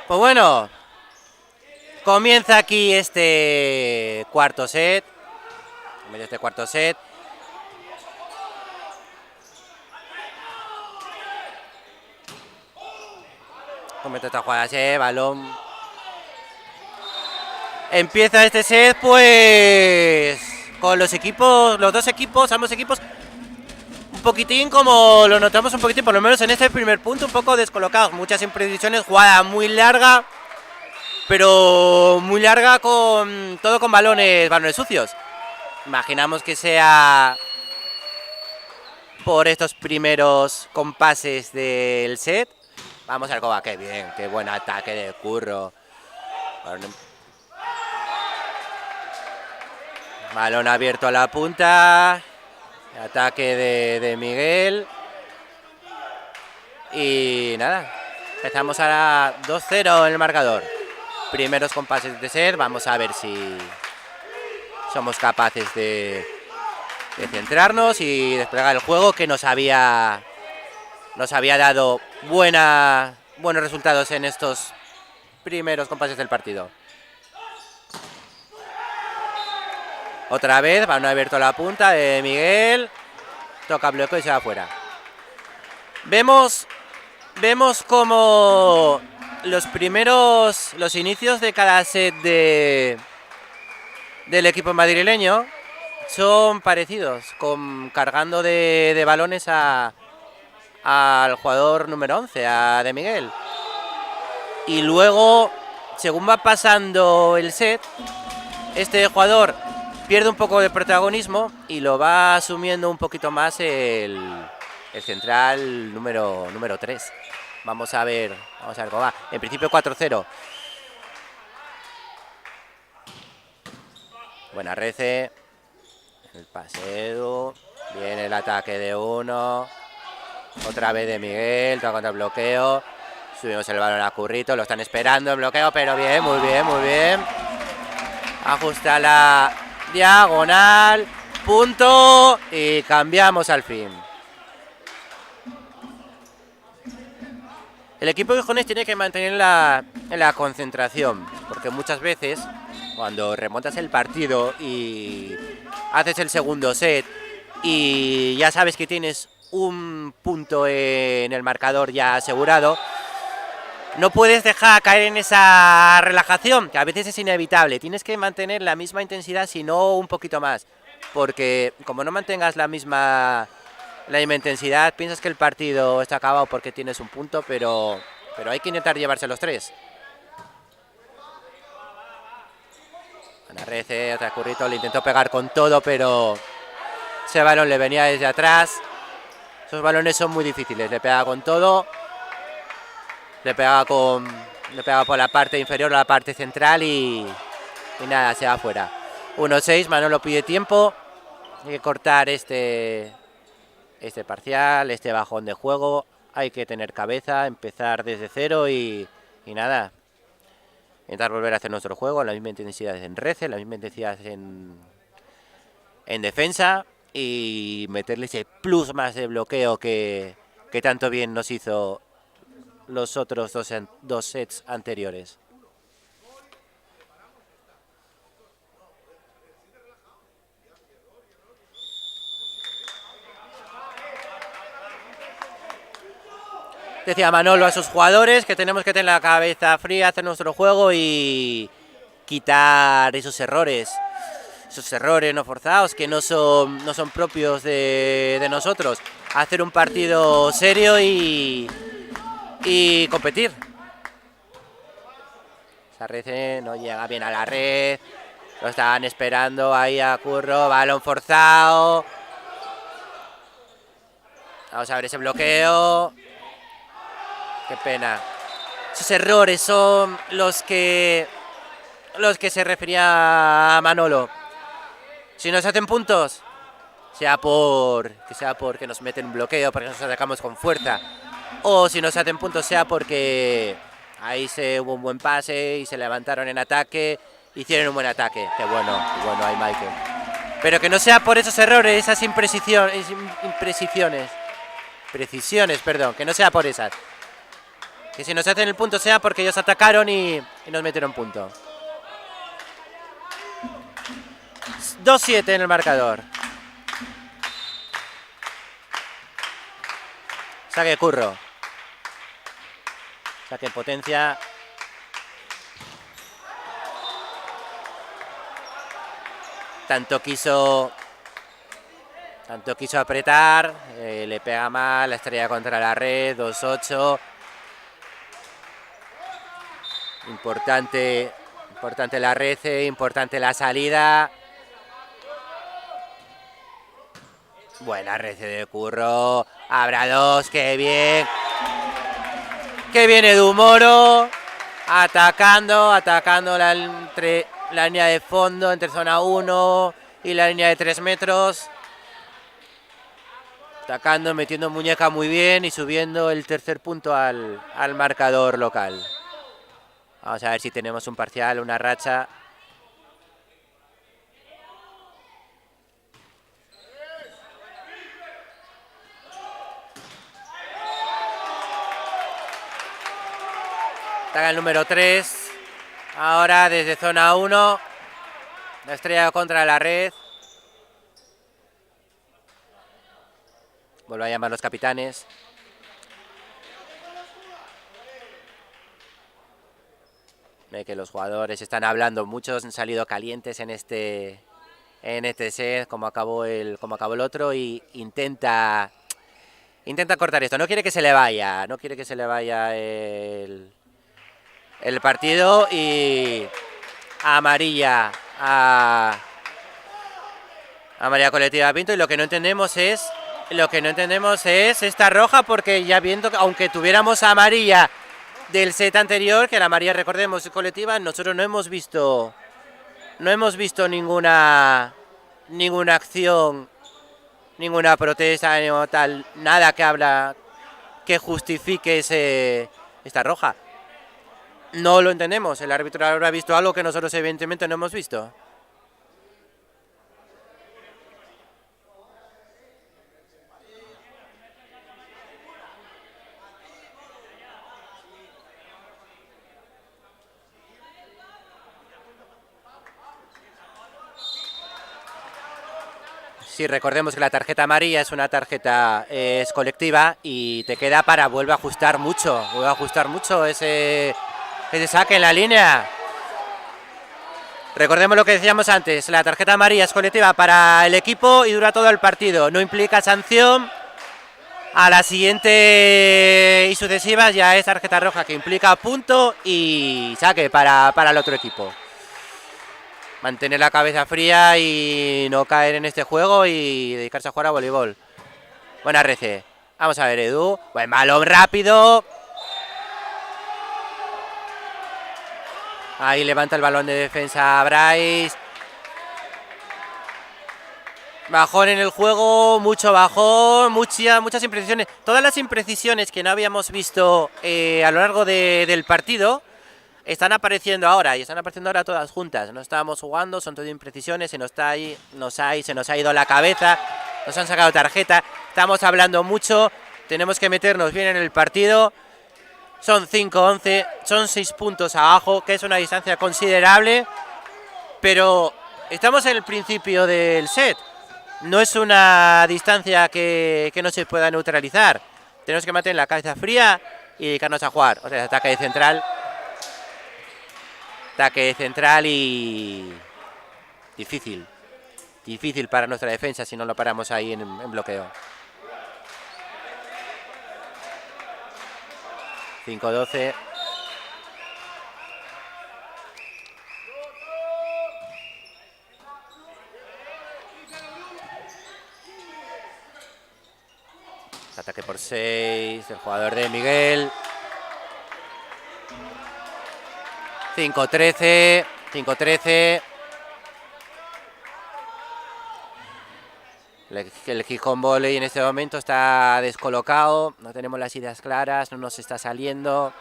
Pues bueno, comienza aquí este cuarto set. Comienza esta jugada, balón. Empieza este set pues con los dos equipos, ambos equipos un poquitín, como lo notamos un poquitín, por lo menos en este primer punto, un poco descolocados. Muchas imprecisiones, jugada muy larga, pero muy larga, todo con balones sucios. Imaginamos que sea por estos primeros compases del set. Vamos al Coba, qué bien, qué buen ataque de Curro. Balón abierto a la punta. Ataque de Miguel. Y nada, empezamos a 2-0 en el marcador. Primeros compases de set, vamos a ver si somos capaces de centrarnos y desplegar el juego que nos había dado buenos resultados en estos primeros compases del partido. Otra vez, van a abierto la punta de Miguel. Toca bloqueo y se va afuera. Vemos como los inicios de cada set del equipo madrileño son parecidos, cargando de balones al jugador número 11, a De Miguel. Y luego, según va pasando el set, este jugador pierde un poco de protagonismo y lo va asumiendo un poquito más el central número 3. Vamos a ver cómo va. En principio 4-0. Buena Rece. El paseo. Viene el ataque de uno. Otra vez de Miguel. Toca contra el bloqueo. Subimos el balón a Currito. Lo están esperando el bloqueo, pero bien, muy bien, muy bien. Ajusta la diagonal. Punto. Y cambiamos al fin. El equipo de Gijones tiene que mantener la concentración, porque muchas veces cuando remontas el partido y haces el segundo set y ya sabes que tienes un punto en el marcador ya asegurado, no puedes dejar caer en esa relajación, que a veces es inevitable. Tienes que mantener la misma intensidad, si no un poquito más, porque como no mantengas la misma intensidad, piensas que el partido está acabado porque tienes un punto, pero hay que intentar llevarse los 3. Ana Rece, otra Currito, le intentó pegar con todo, pero ese balón le venía desde atrás. Esos balones son muy difíciles, le pega con todo, le pega por la parte inferior a la parte central y nada, se va afuera. 1-6, Manolo pide tiempo, hay que cortar este parcial, este bajón de juego. Hay que tener cabeza, empezar desde cero y nada, intentar volver a hacer nuestro juego, la misma intensidad en Rece, la misma intensidad en defensa y meterle ese plus más de bloqueo que tanto bien nos hizo los otros dos sets anteriores. Decía Manolo a sus jugadores que tenemos que tener la cabeza fría, hacer nuestro juego y quitar esos errores no forzados que no son propios de nosotros. Hacer un partido serio y competir. Sarrece no llega bien a la red, lo estaban esperando ahí a Curro, balón forzado. Vamos a ver ese bloqueo. Qué pena. Esos errores son los que se refería a Manolo. Si nos hacen puntos, sea porque nos meten un bloqueo, porque nos atacamos con fuerza, o si nos hacen puntos sea porque ahí hubo un buen pase y se levantaron en ataque, hicieron un buen ataque. Qué bueno ahí Michael. Pero que no sea por esos errores, esas precisiones, que no sea por esas. Que si nos hacen el punto sea porque ellos atacaron y nos metieron punto. 2-7 en el marcador. Saque Curro. Saque potencia. Tanto quiso apretar. Le pega mal. La estrella contra la red. 2-8. Importante la Rece, importante la salida. Buena Rece de Curro. Habrá dos, qué bien. Qué bien Edu Moro. Atacando entre la línea de fondo, entre zona 1 y la línea de 3 metros. atacando, metiendo muñeca muy bien y subiendo el tercer punto al marcador local. Vamos a ver si tenemos un parcial, una racha. Ataca el número 3. Ahora desde zona 1. La estrella contra la red. Vuelvo a llamar los capitanes. Ve que los jugadores están hablando, muchos han salido calientes en este set, como acabó el otro, y intenta cortar esto. No quiere que se le vaya, el partido, y amarilla a María Colectiva Pinto. Y lo que no entendemos es esta roja, porque ya viendo, aunque tuviéramos amarilla del set anterior, que la amarilla, recordemos, colectiva, nosotros no hemos visto ninguna acción, ninguna protesta, no tal, nada que justifique esta roja. No lo entendemos. El árbitro habrá visto algo que nosotros evidentemente no hemos visto. Sí, recordemos que la tarjeta amarilla es una tarjeta es colectiva y te queda para vuelve a ajustar mucho ese saque en la línea. Recordemos lo que decíamos antes, la tarjeta amarilla es colectiva para el equipo y dura todo el partido, no implica sanción. A la siguiente y sucesivas ya es tarjeta roja, que implica punto y saque para el otro equipo. Mantener la cabeza fría y no caer en este juego y dedicarse a jugar a voleibol. Buena RC. Vamos a ver, Edu. Buen balón rápido. Ahí levanta el balón de defensa Bryce. Bajón en el juego, mucho bajón, muchas imprecisiones. Todas las imprecisiones que no habíamos visto a lo largo del partido están apareciendo ahora, y están apareciendo ahora todas juntas. No estábamos jugando, son todas imprecisiones, se nos ha ido la cabeza, nos han sacado tarjeta, estamos hablando mucho, tenemos que meternos bien en el partido. Son 5-11, son 6 puntos abajo, que es una distancia considerable, pero estamos en el principio del set. No es una distancia que no se pueda neutralizar. Tenemos que mantener la cabeza fría y dedicarnos a jugar. O sea, ataque de central. Ataque central y difícil para nuestra defensa si no lo paramos ahí en bloqueo. 5-12. Ataque por 6 del jugador de Miguel. 5-13. 5-13. El Gijón Volley en este momento está descolocado. No tenemos las ideas claras. No nos está saliendo.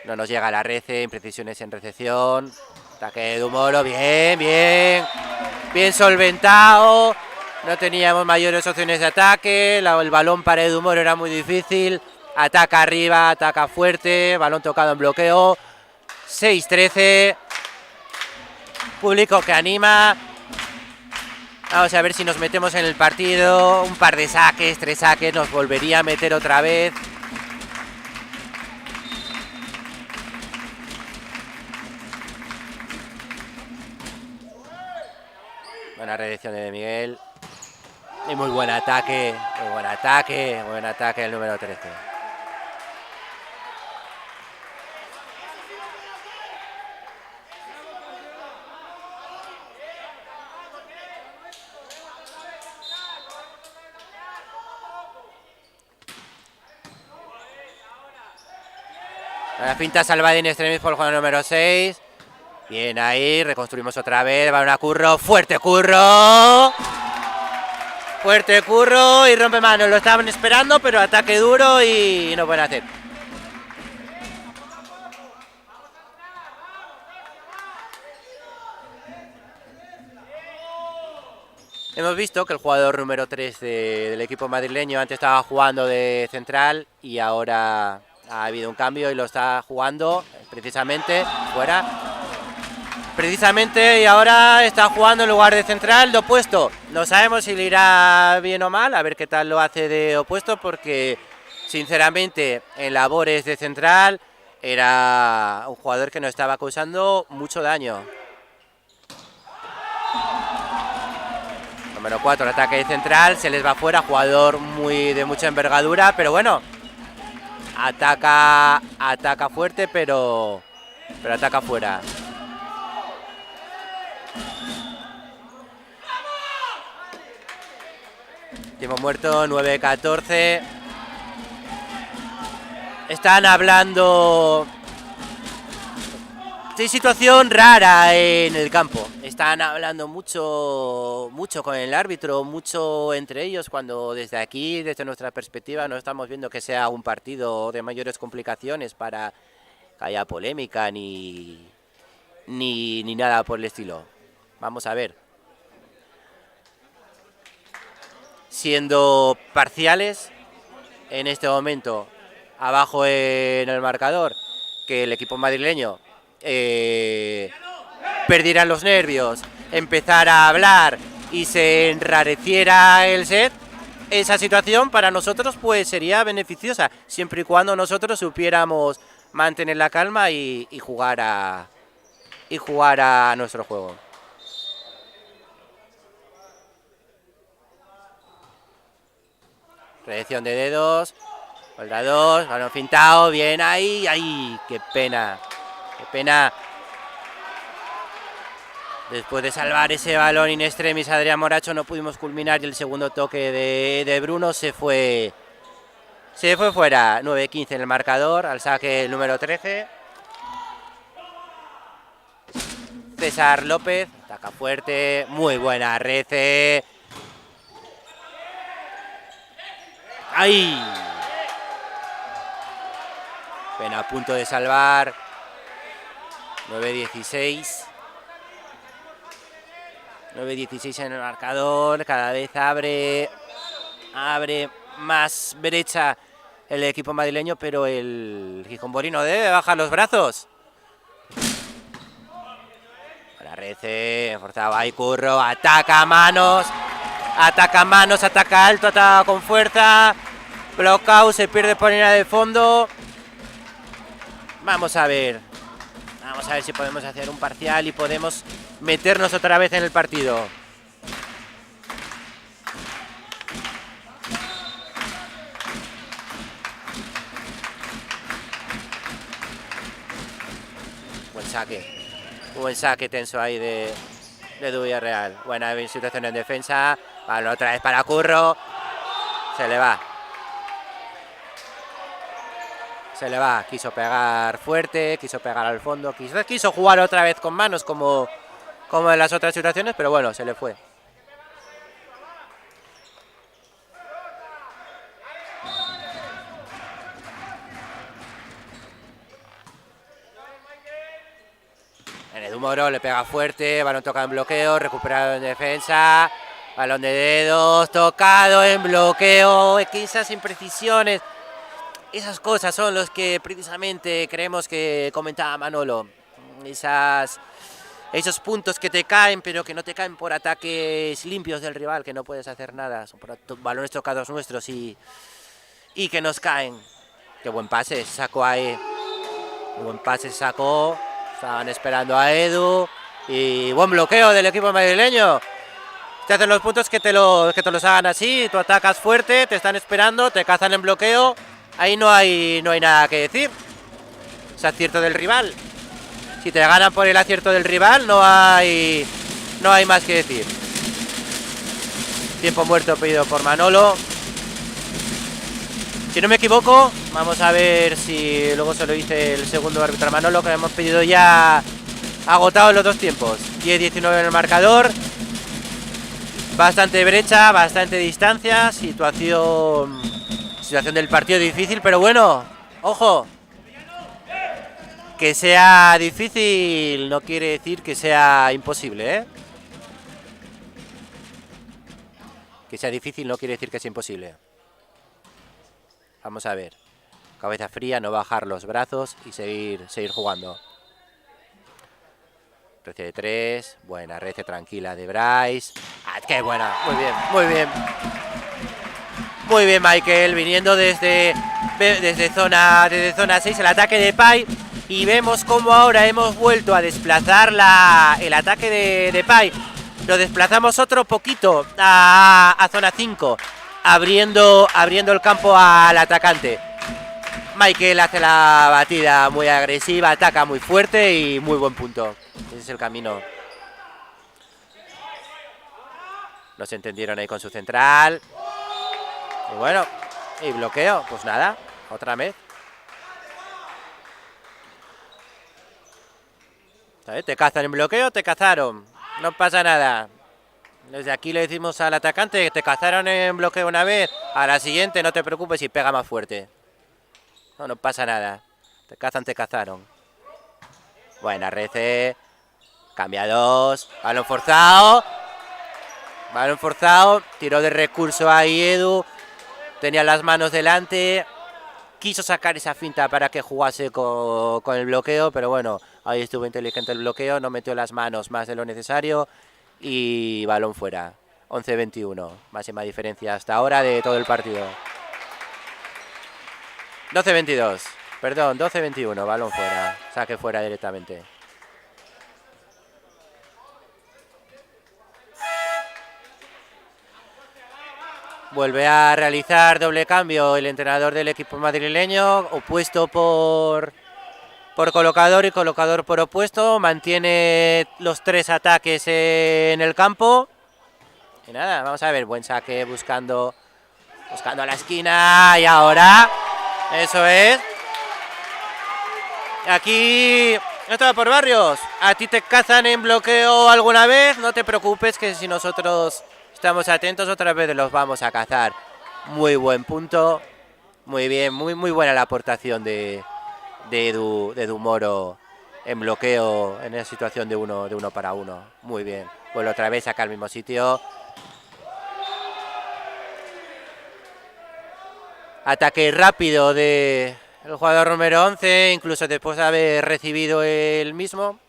No nos llega la rece. Imprecisiones en recepción. Ataque de Dumoro. Bien solventado. No teníamos mayores opciones de ataque. El balón para Edumoro era muy difícil. Ataca arriba, ataca fuerte. Balón tocado en bloqueo. 6-13. Público que anima. Vamos a ver si nos metemos en el partido. Un par de saques, 3 saques. Nos volvería a meter otra vez. Buena reacción de Miguel. Y muy buen ataque el número 13. La finta salvada en extremis por el jugador número 6. Bien ahí, reconstruimos otra vez, va una Curro, fuerte Curro. Fuerte Curro y rompe manos, lo estaban esperando, pero ataque duro y no pueden hacer. Hemos visto que el jugador número 3 del equipo madrileño antes estaba jugando de central y ahora ha habido un cambio y lo está jugando precisamente fuera. Precisamente y ahora está jugando en lugar de central de opuesto. No sabemos si le irá bien o mal, a ver qué tal lo hace de opuesto, porque sinceramente en labores de central era un jugador que nos estaba causando mucho daño. Número 4, el ataque central, se les va fuera, jugador de mucha envergadura, pero bueno, ataca fuerte, pero ataca fuera. Tiempo muerto, 9-14. Están hablando de situación rara en el campo. Están hablando mucho con el árbitro, mucho entre ellos, cuando desde aquí, desde nuestra perspectiva, no estamos viendo que sea un partido de mayores complicaciones para que haya polémica ni nada por el estilo. Vamos a ver. Siendo parciales, en este momento, abajo en el marcador, que el equipo madrileño perdiera los nervios, empezara a hablar y se enrareciera el set, esa situación para nosotros pues sería beneficiosa, siempre y cuando nosotros supiéramos mantener la calma y jugar a nuestro juego. Reacción de dedos, Holda 2, balón fintado, bien ahí, ¡ay! ¡Qué pena! ¡Qué pena! Después de salvar ese balón in extremis Adrián Moracho no pudimos culminar y el segundo toque de Bruno se fue fuera. 9-15 en el marcador, al saque el número 13. César López, ataca fuerte, muy buena Rece. ¡Ay! Pena a punto de salvar. 9-16. 9-16 en el marcador. Cada vez abre más brecha el equipo madrileño, pero el Gijón no debe bajar los brazos. Para Rece, forzado ahí Curro, ataca manos, ataca alto, ataca con fuerza. Blockout, se pierde por línea de fondo. Vamos a ver si podemos hacer un parcial y podemos meternos otra vez en el partido. Buen saque tenso ahí de Villarreal. Buena situación en defensa. Balón otra vez para Curro. Se le va, quiso pegar fuerte, quiso pegar al fondo, quiso jugar otra vez con manos como en las otras situaciones, pero bueno, se le fue. En Edu Moro le pega fuerte, balón tocado en bloqueo, recuperado en defensa, balón de dedos, tocado en bloqueo, esas imprecisiones. Esas cosas son los que precisamente creemos que comentaba Manolo. Esos puntos que te caen, pero que no te caen por ataques limpios del rival, que no puedes hacer nada. Son por balones tocados nuestros y que nos caen. Qué buen pase sacó ahí. Estaban esperando a Edu. Y buen bloqueo del equipo madrileño. Te hacen los puntos que te los hagan así. Tú atacas fuerte, te están esperando, te cazan en bloqueo. Ahí no hay nada que decir. Es acierto del rival. Si te ganan por el acierto del rival, no hay más que decir. Tiempo muerto pedido por Manolo. Si no me equivoco, vamos a ver si luego se lo dice el segundo árbitro Manolo, que hemos pedido ya agotados los dos tiempos. 10-19 en el marcador. Bastante brecha, bastante distancia. Situación del partido difícil, pero bueno, ojo. Que sea difícil no quiere decir que sea imposible, ¿eh? Que sea difícil no quiere decir que sea imposible. Vamos a ver. Cabeza fría, no bajar los brazos y seguir jugando. Rece de 3. Buena, rece tranquila de Bryce. ¡Ah, qué buena! Muy bien, muy bien. Muy bien, Michael. Viniendo desde zona 6, el ataque de Pai. Y vemos cómo ahora hemos vuelto a desplazar el ataque de Pai. Lo desplazamos otro poquito a zona 5. Abriendo el campo al atacante. Michael hace la batida muy agresiva, ataca muy fuerte y muy buen punto. Ese es el camino. No se entendieron ahí con su central. Y bueno, y bloqueo, pues nada, otra vez. ¿Sabes? Te cazan en bloqueo, te cazaron. No pasa nada. Desde aquí le decimos al atacante que te cazaron en bloqueo una vez. A la siguiente no te preocupes y pega más fuerte. No pasa nada. Te cazan, te cazaron. Buena, Rece. Cambia 2. Balón forzado. Balón forzado. Tiro de recurso ahí Edu. Tenía las manos delante. Quiso sacar esa finta para que jugase con el bloqueo. Pero bueno, ahí estuvo inteligente el bloqueo. No metió las manos más de lo necesario. Y balón fuera. 11-21. Máxima diferencia hasta ahora de todo el partido. 12-22. Perdón, 12-21. Balón fuera. Saque fuera directamente. Vuelve a realizar doble cambio el entrenador del equipo madrileño. Opuesto por colocador y colocador por opuesto. Mantiene los 3 ataques en el campo. Y nada, vamos a ver. Buen saque buscando a la esquina. Y ahora... Eso es. Aquí esto va por barrios. A ti te cazan en bloqueo alguna vez. No te preocupes que si nosotros estamos atentos otra vez los vamos a cazar. Muy buen punto. Muy bien, muy buena la aportación de Edu Moro en bloqueo en esa situación de uno para uno. Muy bien. Vuelve otra vez acá al mismo sitio. Ataque rápido de el jugador número 11, incluso después de haber recibido el mismo.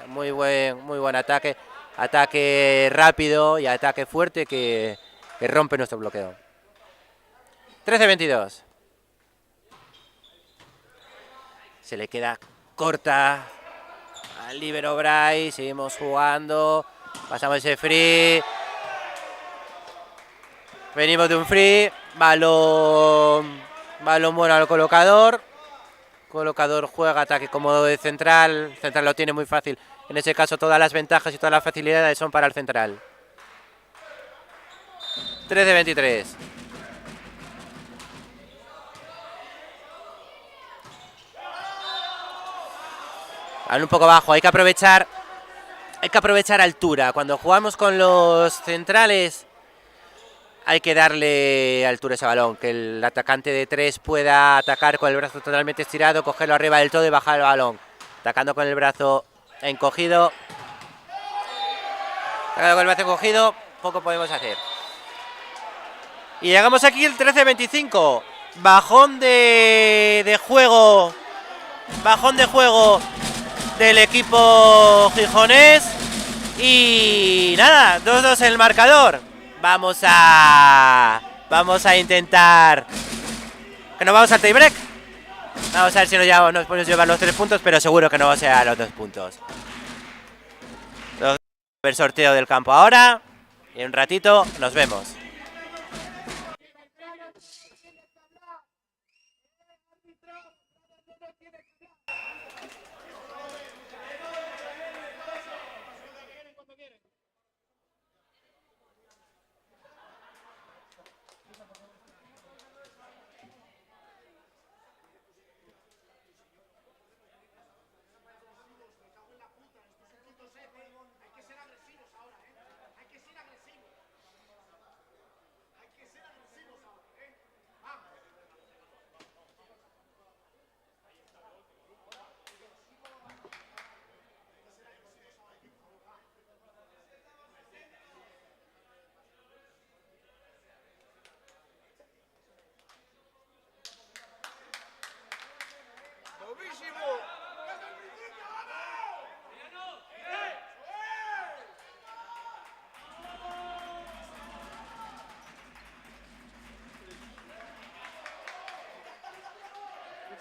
Muy buen ataque. Ataque rápido y ataque fuerte que rompe nuestro bloqueo. 13-22. Se le queda corta al líbero Bryce. Seguimos jugando. Pasamos ese free. Venimos de un free. Balón bueno al colocador. Colocador juega ataque cómodo de central. Central lo tiene muy fácil. En ese caso todas las ventajas y todas las facilidades son para el central. 13-23. Un poco bajo. Hay que aprovechar altura. Cuando jugamos con los centrales hay que darle altura a ese balón, que el atacante de 3 pueda atacar con el brazo totalmente estirado, cogerlo arriba del todo y bajar el balón. Atacando con el brazo encogido. Atacando con el brazo encogido, poco podemos hacer. Y llegamos aquí el 13-25. Bajón de juego. Bajón de juego del equipo gijonés. Y nada, 2-2 en el marcador. Vamos a intentar que nos vamos al tiebreak. Vamos a ver si nos podemos llevar los 3 puntos, pero seguro que no va a ser los 2 puntos. El sorteo del campo ahora. Y en un ratito nos vemos.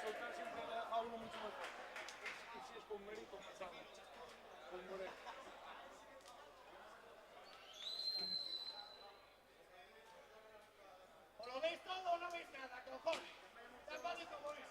soltar siempre le deja a uno mucho mejor. Y si es con mérito, más sano. Con Moreno. ¿O lo veis todo o no veis nada, cojones? Tan fácil como eso.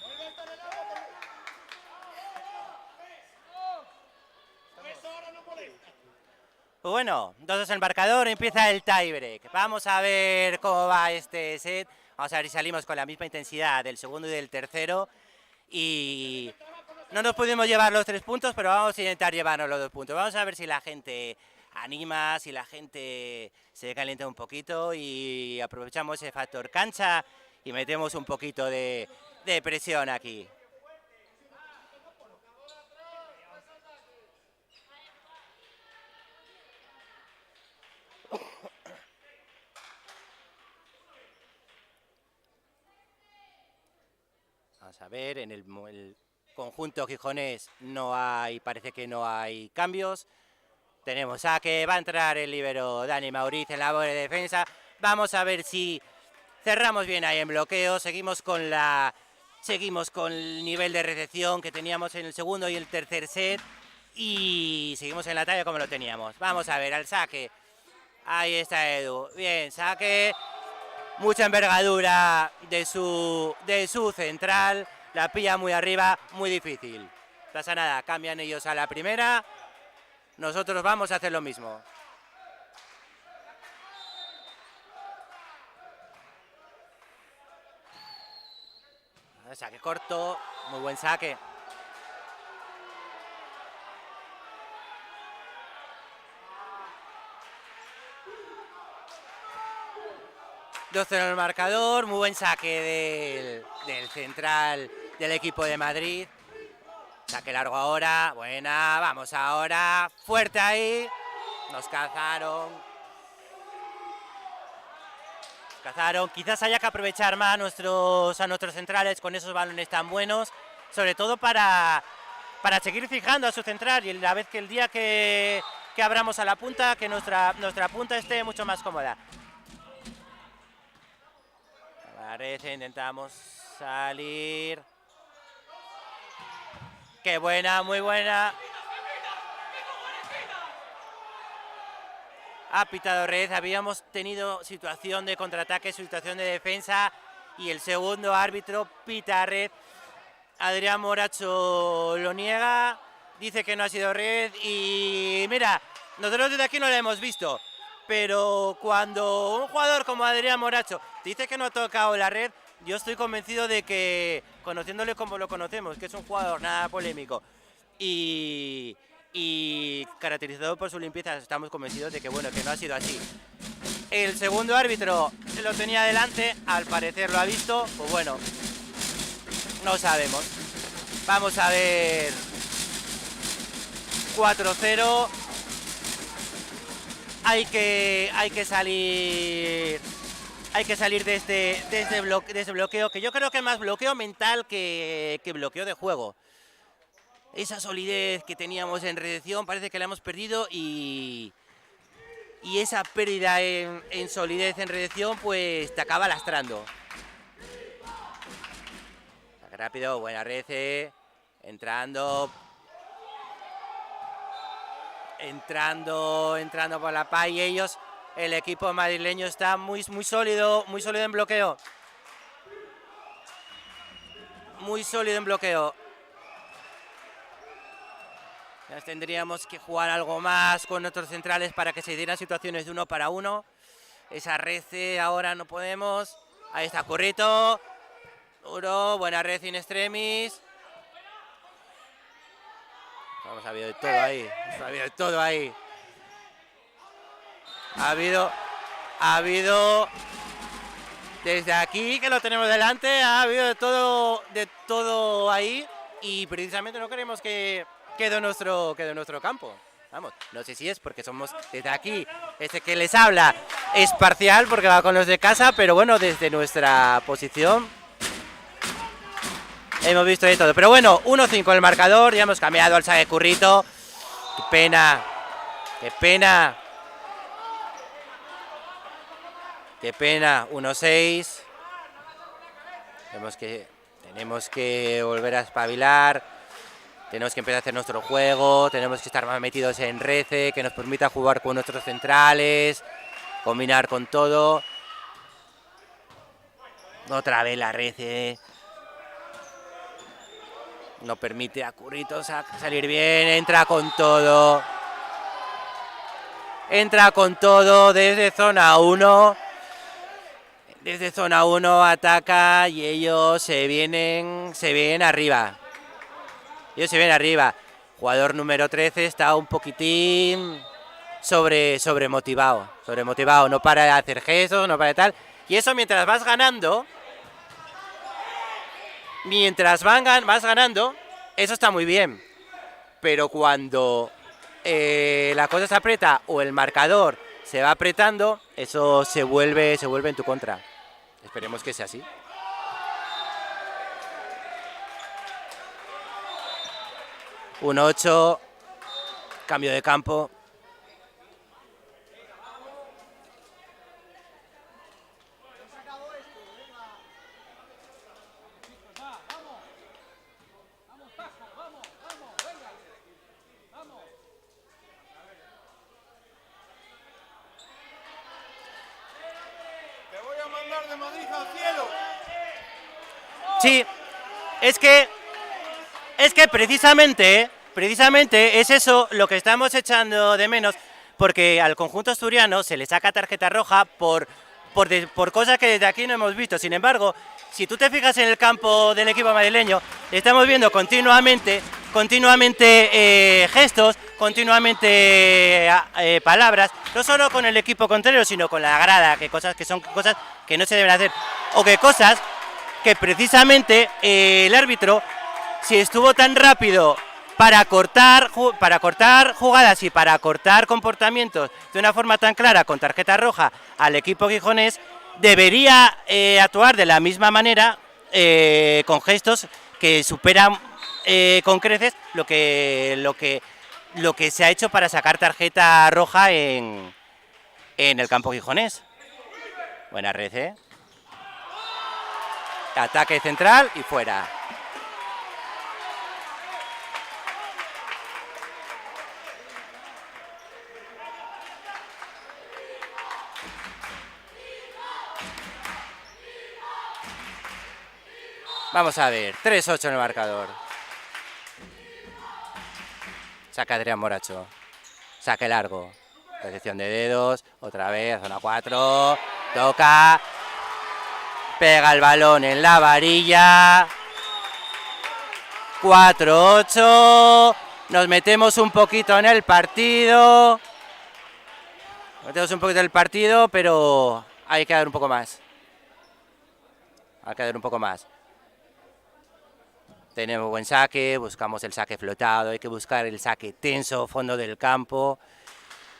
Vuelve a estar el agua, pero... Eso ahora no molesta. Pues bueno, entonces el marcador, empieza el tiebreak. Vamos a ver cómo va este set. Vamos a ver si salimos con la misma intensidad del segundo y del tercero. Y no nos pudimos llevar los 3 puntos, pero vamos a intentar llevarnos los 2 puntos. Vamos a ver si la gente anima, si la gente se calienta un poquito y aprovechamos ese factor cancha y metemos un poquito de presión aquí. Vamos a ver, en el conjunto gijonés no hay, parece que no hay cambios. Tenemos saque, va a entrar el líbero Dani Mauriz en labor de defensa. Vamos a ver si cerramos bien ahí en bloqueo, seguimos con el nivel de recepción que teníamos en el segundo y el tercer set y seguimos en la talla como lo teníamos. Vamos a ver al saque. Ahí está Edu. Bien, saque. Mucha envergadura de su central, la pilla muy arriba, muy difícil. No pasa nada, cambian ellos a la primera, nosotros vamos a hacer lo mismo. Saque corto, muy buen saque. ...2-0 en el marcador, muy buen saque del central del equipo de Madrid. Saque largo ahora, buena, vamos ahora, fuerte ahí. Nos cazaron. Quizás haya que aprovechar más a nuestros centrales con esos balones tan buenos, sobre todo para seguir fijando a su central y la vez que el día que abramos a la punta, que nuestra punta esté mucho más cómoda. Parece, intentamos salir. Qué buena, muy buena. Ha pitado Red, habíamos tenido situación de contraataque, situación de defensa y el segundo árbitro pita Red. Adrián Moracho lo niega, dice que no ha sido Red y mira, nosotros desde aquí no lo hemos visto, pero cuando un jugador como Adrián Moracho dice que no ha tocado la red, yo estoy convencido de que, conociéndole como lo conocemos, que es un jugador nada polémico y caracterizado por su limpieza, estamos convencidos de que bueno, que no ha sido así. El segundo árbitro lo tenía delante, al parecer lo ha visto, pues bueno, no sabemos. Vamos a ver. 4-0. Hay que salir. Hay que salir de ese bloqueo, que yo creo que es más bloqueo mental que bloqueo de juego. Esa solidez que teníamos en recepción parece que la hemos perdido y esa pérdida en solidez en recepción pues te acaba lastrando. Rápido, buena Rece, entrando por la PA y ellos, el equipo madrileño está muy sólido en bloqueo. Muy sólido en bloqueo. Ya tendríamos que jugar algo más con nuestros centrales para que se dieran situaciones de 1 para 1. Esa Rece ahora no podemos. Ahí está Currito. Duro, buena red in extremis. Vamos, ha habido de todo ahí. Ha Ha habido, desde aquí que lo tenemos delante, ha habido de todo ahí y precisamente no queremos que quede nuestro campo. Vamos, no sé si es porque somos desde aquí, este que les habla es parcial porque va con los de casa, pero bueno, desde nuestra posición hemos visto de todo. Pero bueno, 1-5 el marcador, ya hemos cambiado al saque Currito. Qué pena, qué pena. Qué pena, 1-6. Tenemos que volver a espabilar. Tenemos que empezar a hacer nuestro juego. Tenemos que estar más metidos en Rece, que nos permita jugar con nuestros centrales, combinar con todo. Otra vez la Rece. No permite a Currito salir bien. Entra con todo. Entra con todo desde zona 1. Desde zona 1 ataca y ellos se vienen arriba. Ellos se vienen arriba. Jugador número 13 está un poquitín sobremotivado. No para de hacer gestos, no para de tal. Y eso mientras vas ganando. Vas ganando, eso está muy bien. Pero cuando la cosa se aprieta o el marcador se va apretando, eso se vuelve en tu contra. Esperemos que sea así. Un 8, cambio de campo. Te voy a mandar de Madrid al cielo. Sí, es que precisamente es eso lo que estamos echando de menos, porque al conjunto asturiano se le saca tarjeta roja por cosas que desde aquí no hemos visto. Sin embargo, si tú te fijas en el campo del equipo madrileño, estamos viendo continuamente gestos, continuamente palabras, no solo con el equipo contrario, sino con la grada, que son cosas que no se deben hacer, o que cosas que precisamente el árbitro, si estuvo tan rápido para cortar jugadas y para cortar comportamientos de una forma tan clara con tarjeta roja al equipo gijonés, debería actuar de la misma manera con gestos que superan con creces lo que se ha hecho para sacar tarjeta roja en el campo gijonés. Buena red, Ataque central y fuera. Vamos a ver, 3-8 en el marcador. Saca Adrián Moracho. Saque largo. Recepción de dedos. Otra vez, zona 4. Toca. Pega el balón en la varilla. 4-8. Nos metemos un poquito en el partido. Pero hay que dar un poco más. Tenemos buen saque, buscamos el saque flotado, hay que buscar el saque tenso, fondo del campo.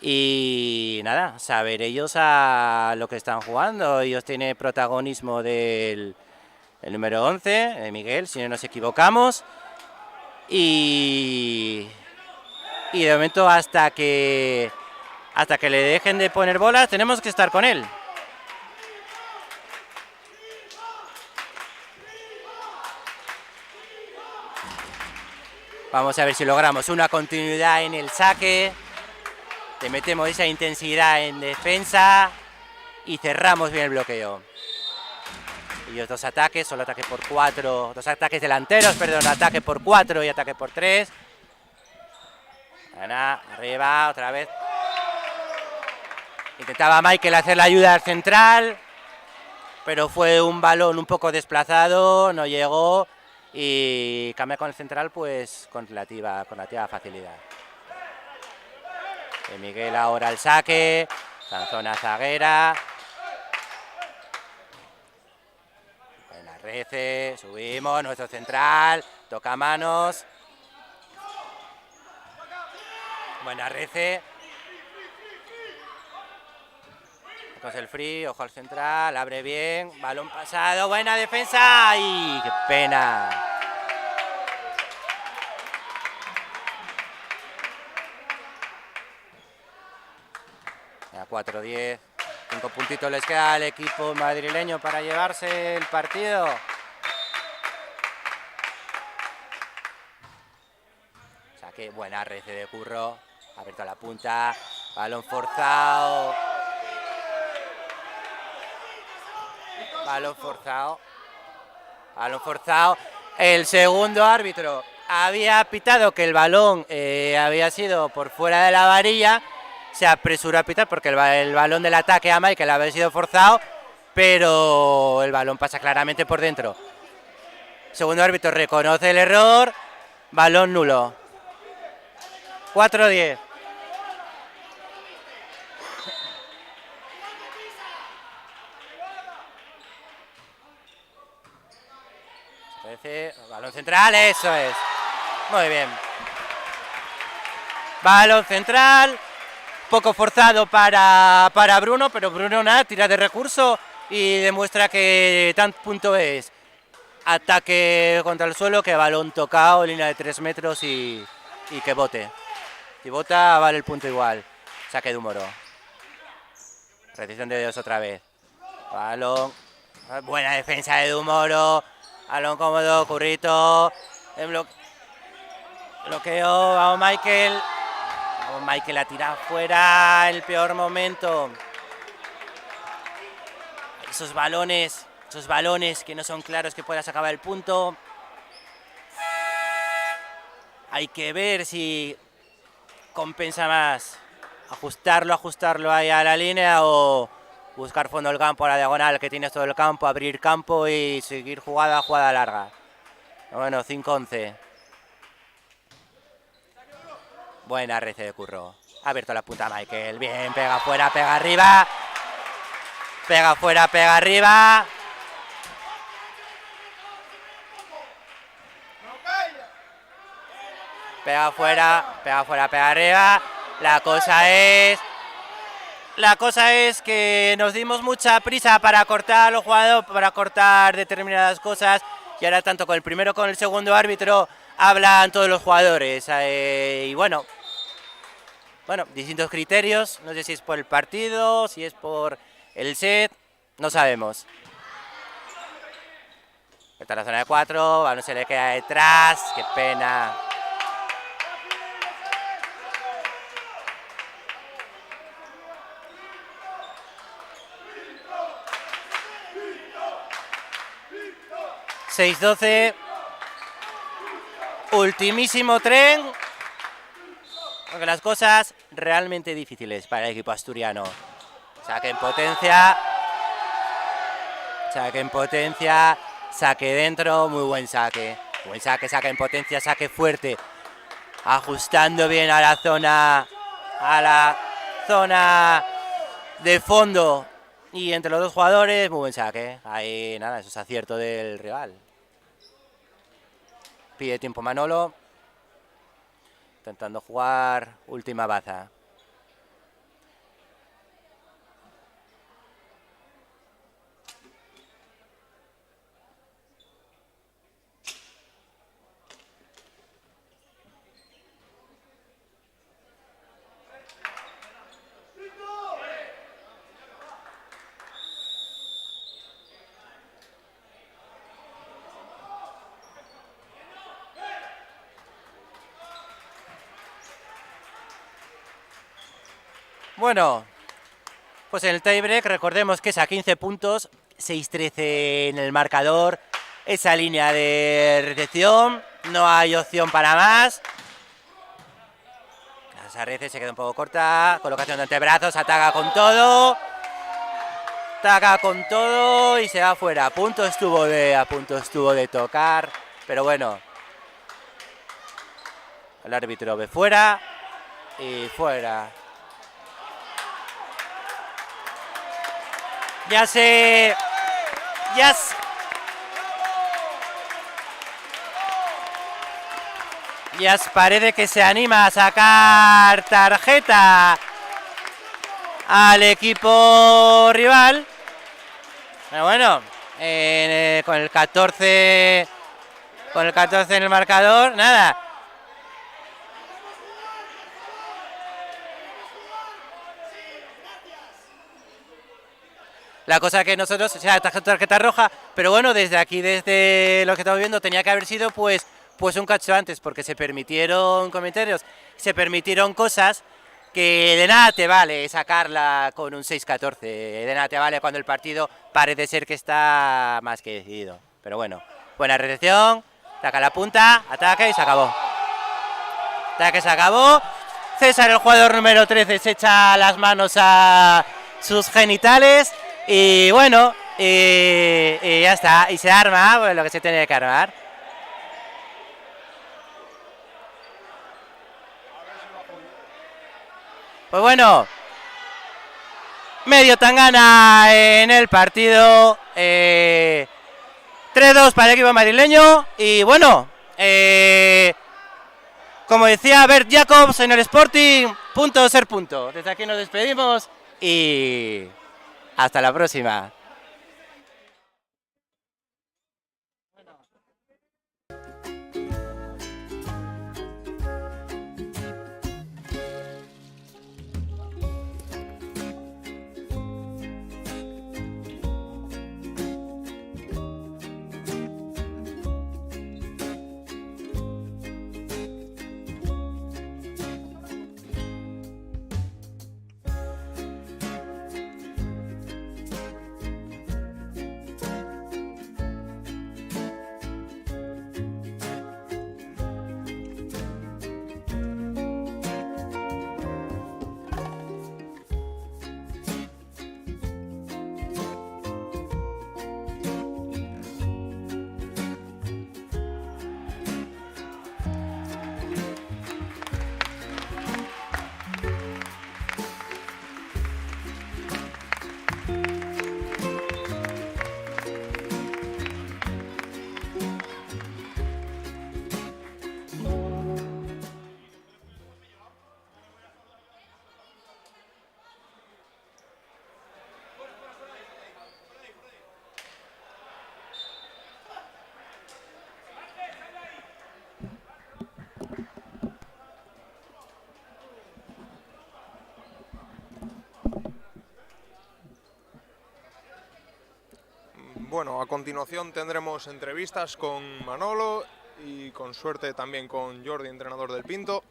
Y nada, saber ellos a lo que están jugando. Ellos tienen protagonismo del número 11, de Miguel, si no nos equivocamos. Y de momento hasta que le dejen de poner bolas, tenemos que estar con él. Vamos a ver si logramos una continuidad en el saque. Le metemos esa intensidad en defensa y cerramos bien el bloqueo. Ellos dos ataques, solo ataque por 4, dos ataques delanteros, perdón, ataque por 4 y ataque por 3. Ana, arriba, otra vez. Intentaba Michael hacer la ayuda al central, pero fue un balón un poco desplazado, no llegó y cambia con el central pues con relativa facilidad. De Miguel ahora el saque, zona zaguera, Rece, subimos, nuestro central, toca manos. Buena Rece. Con el free, ojo al central, abre bien, balón pasado, buena defensa. ¡Ay, qué pena! A 4-10, 5 puntitos les queda al equipo madrileño para llevarse el partido. Saque, buena Rece de Curro, abierto a la punta, balón forzado. Balón forzado. Balón forzado. El segundo árbitro había pitado que el balón había sido por fuera de la varilla. Se apresuró a pitar porque el balón del ataque a Michael había sido forzado, pero el balón pasa claramente por dentro. Segundo árbitro reconoce el error. Balón nulo. 4-10. Balón central, eso es. Muy bien. Balón central. Poco forzado para Bruno, pero Bruno nada, tira de recurso y demuestra que tan punto es ataque contra el suelo que balón tocado, línea de 3 metros y que bote. Si bota, vale el punto igual. Saque de Humoro. Recepción de dedos otra vez. Balón. Buena defensa de Humoro. Balón cómodo, Currito. Bloqueo, vamos Michael. Vamos Michael a tirar fuera, el peor momento. Esos balones que no son claros que puedas acabar el punto. Hay que ver si compensa más ajustarlo ahí a la línea o buscar fondo del campo a la diagonal que tienes todo el campo, abrir campo y seguir jugada larga. Bueno, 5-11. Buena Rece de Curro. Ha abierto la punta Michael. Bien, pega fuera, pega arriba. Pega fuera, pega arriba. Pega fuera, pega arriba. La cosa es que nos dimos mucha prisa para cortar a los jugadores, para cortar determinadas cosas. Y ahora tanto con el primero como con el segundo árbitro hablan todos los jugadores. Y bueno, distintos criterios. No sé si es por el partido, si es por el set. No sabemos. Está en la zona de 4. Balón se le queda detrás. Qué pena. ...6-12... Ultimísimo tren... Porque las cosas realmente difíciles para el equipo asturiano. Saque en potencia... Saque dentro, muy buen saque. Buen saque, saque en potencia, saque fuerte. Ajustando bien a la zona de fondo. Y entre los dos jugadores, muy buen saque. Ahí nada, eso es acierto del rival. Pide tiempo Manolo. Intentando jugar última baza. Bueno, pues en el tiebreak recordemos que es a 15 puntos, 6-13 en el marcador, esa línea de recepción, no hay opción para más. La Rece se queda un poco corta, colocación de antebrazos, ataca con todo y se va fuera. A punto estuvo de tocar, pero bueno, el árbitro ve fuera y fuera. Ya parece que se anima a sacar tarjeta al equipo rival. Pero bueno, con el 14 en el marcador, nada. La cosa que nosotros, o sea, tarjeta roja, pero bueno, desde aquí, desde lo que estamos viendo, tenía que haber sido pues un cacho antes, porque se permitieron comentarios, se permitieron cosas que de nada te vale sacarla con un 6-14, de nada te vale cuando el partido parece ser que está más que decidido. Pero bueno, buena recepción, saca la punta, ataque y se acabó. Ataque se acabó. César, el jugador número 13, se echa las manos a sus genitales y bueno, y ya está, y se arma pues, lo que se tiene que armar. Pues bueno, medio tangana en el partido, 3-2 para el equipo madrileño y bueno, como decía Bert Jacobs en el Sporting, punto ser punto. Desde aquí nos despedimos y hasta la próxima. Bueno, a continuación tendremos entrevistas con Manolo y con suerte también con Jordi, entrenador del Pinto.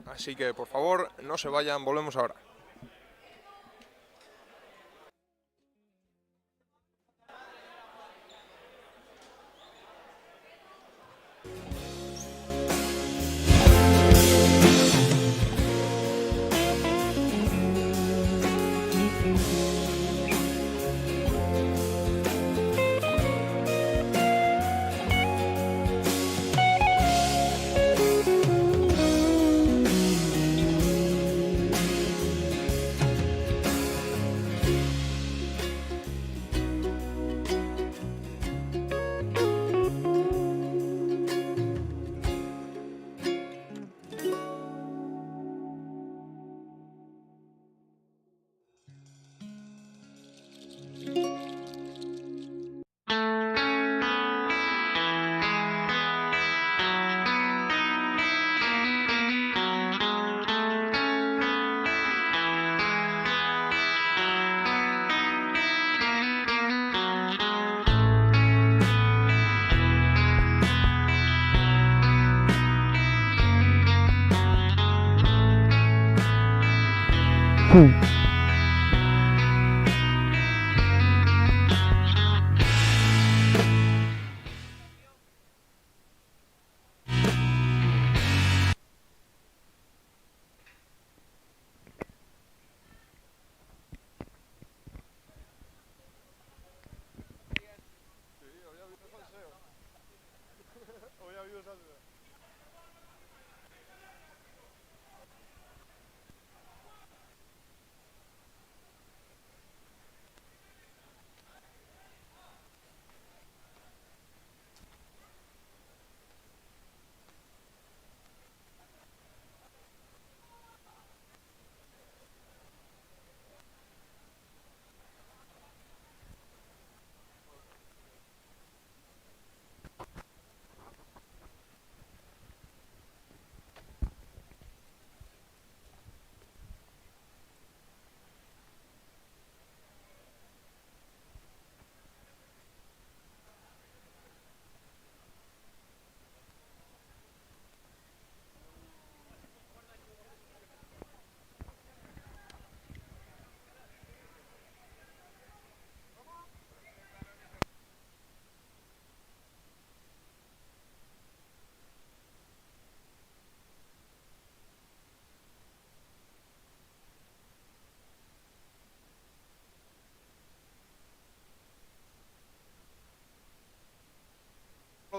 Así que por favor no se vayan, volvemos ahora.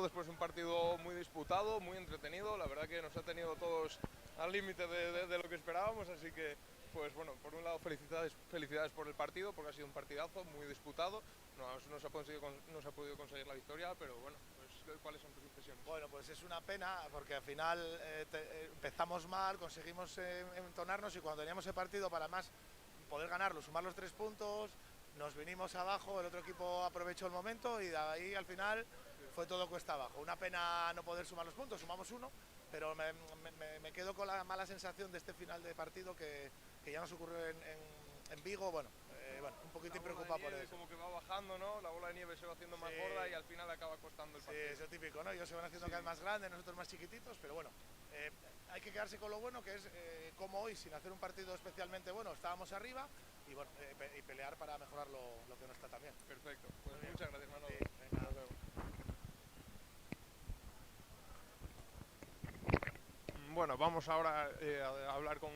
después de un partido muy disputado, muy entretenido. La verdad que nos ha tenido todos al límite de lo que esperábamos, así que, pues bueno, por un lado felicidades por el partido, porque ha sido un partidazo muy disputado. No se ha podido conseguir la victoria, pero bueno, pues, ¿cuáles son tus impresiones? Bueno, pues es una pena porque al final empezamos mal, conseguimos entonarnos y cuando teníamos el partido para más poder ganarlo, sumar los 3 puntos, nos vinimos abajo, el otro equipo aprovechó el momento y de ahí al final fue todo cuesta abajo. Una pena no poder sumar los puntos, sumamos 1, pero me quedo con la mala sensación de este final de partido que ya nos ocurrió en Vigo. Bueno, un poquitín preocupado por eso. Como que va bajando, ¿no? La bola de nieve se va haciendo más gorda y al final acaba costando el partido. Sí, es lo típico, ¿no? Ellos se van haciendo cada vez más grandes, nosotros más chiquititos, pero bueno, hay que quedarse con lo bueno, que es como hoy, sin hacer un partido especialmente bueno, estábamos arriba y, bueno, y pelear para mejorar lo que no está tan bien. Perfecto, pues muchas gracias, Manolo. Sí, venga. Nos vemos. Bueno, vamos ahora a hablar con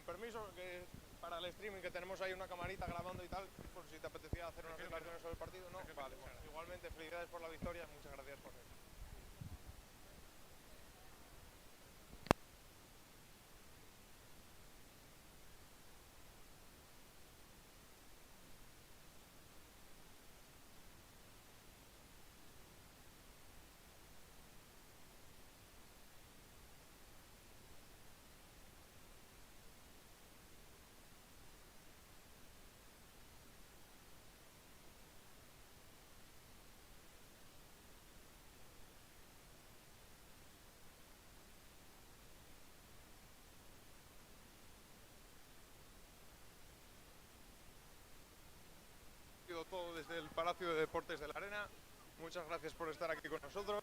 permiso, que para el streaming que tenemos ahí una camarita grabando y tal, por si te apetecía hacer unas declaraciones sobre el partido, ¿no? Vale, bueno, igualmente felicidades por la victoria, muchas gracias por eso. Todo desde el Palacio de Deportes de la Arena. Muchas gracias por estar aquí con nosotros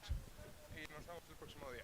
y nos vemos el próximo día.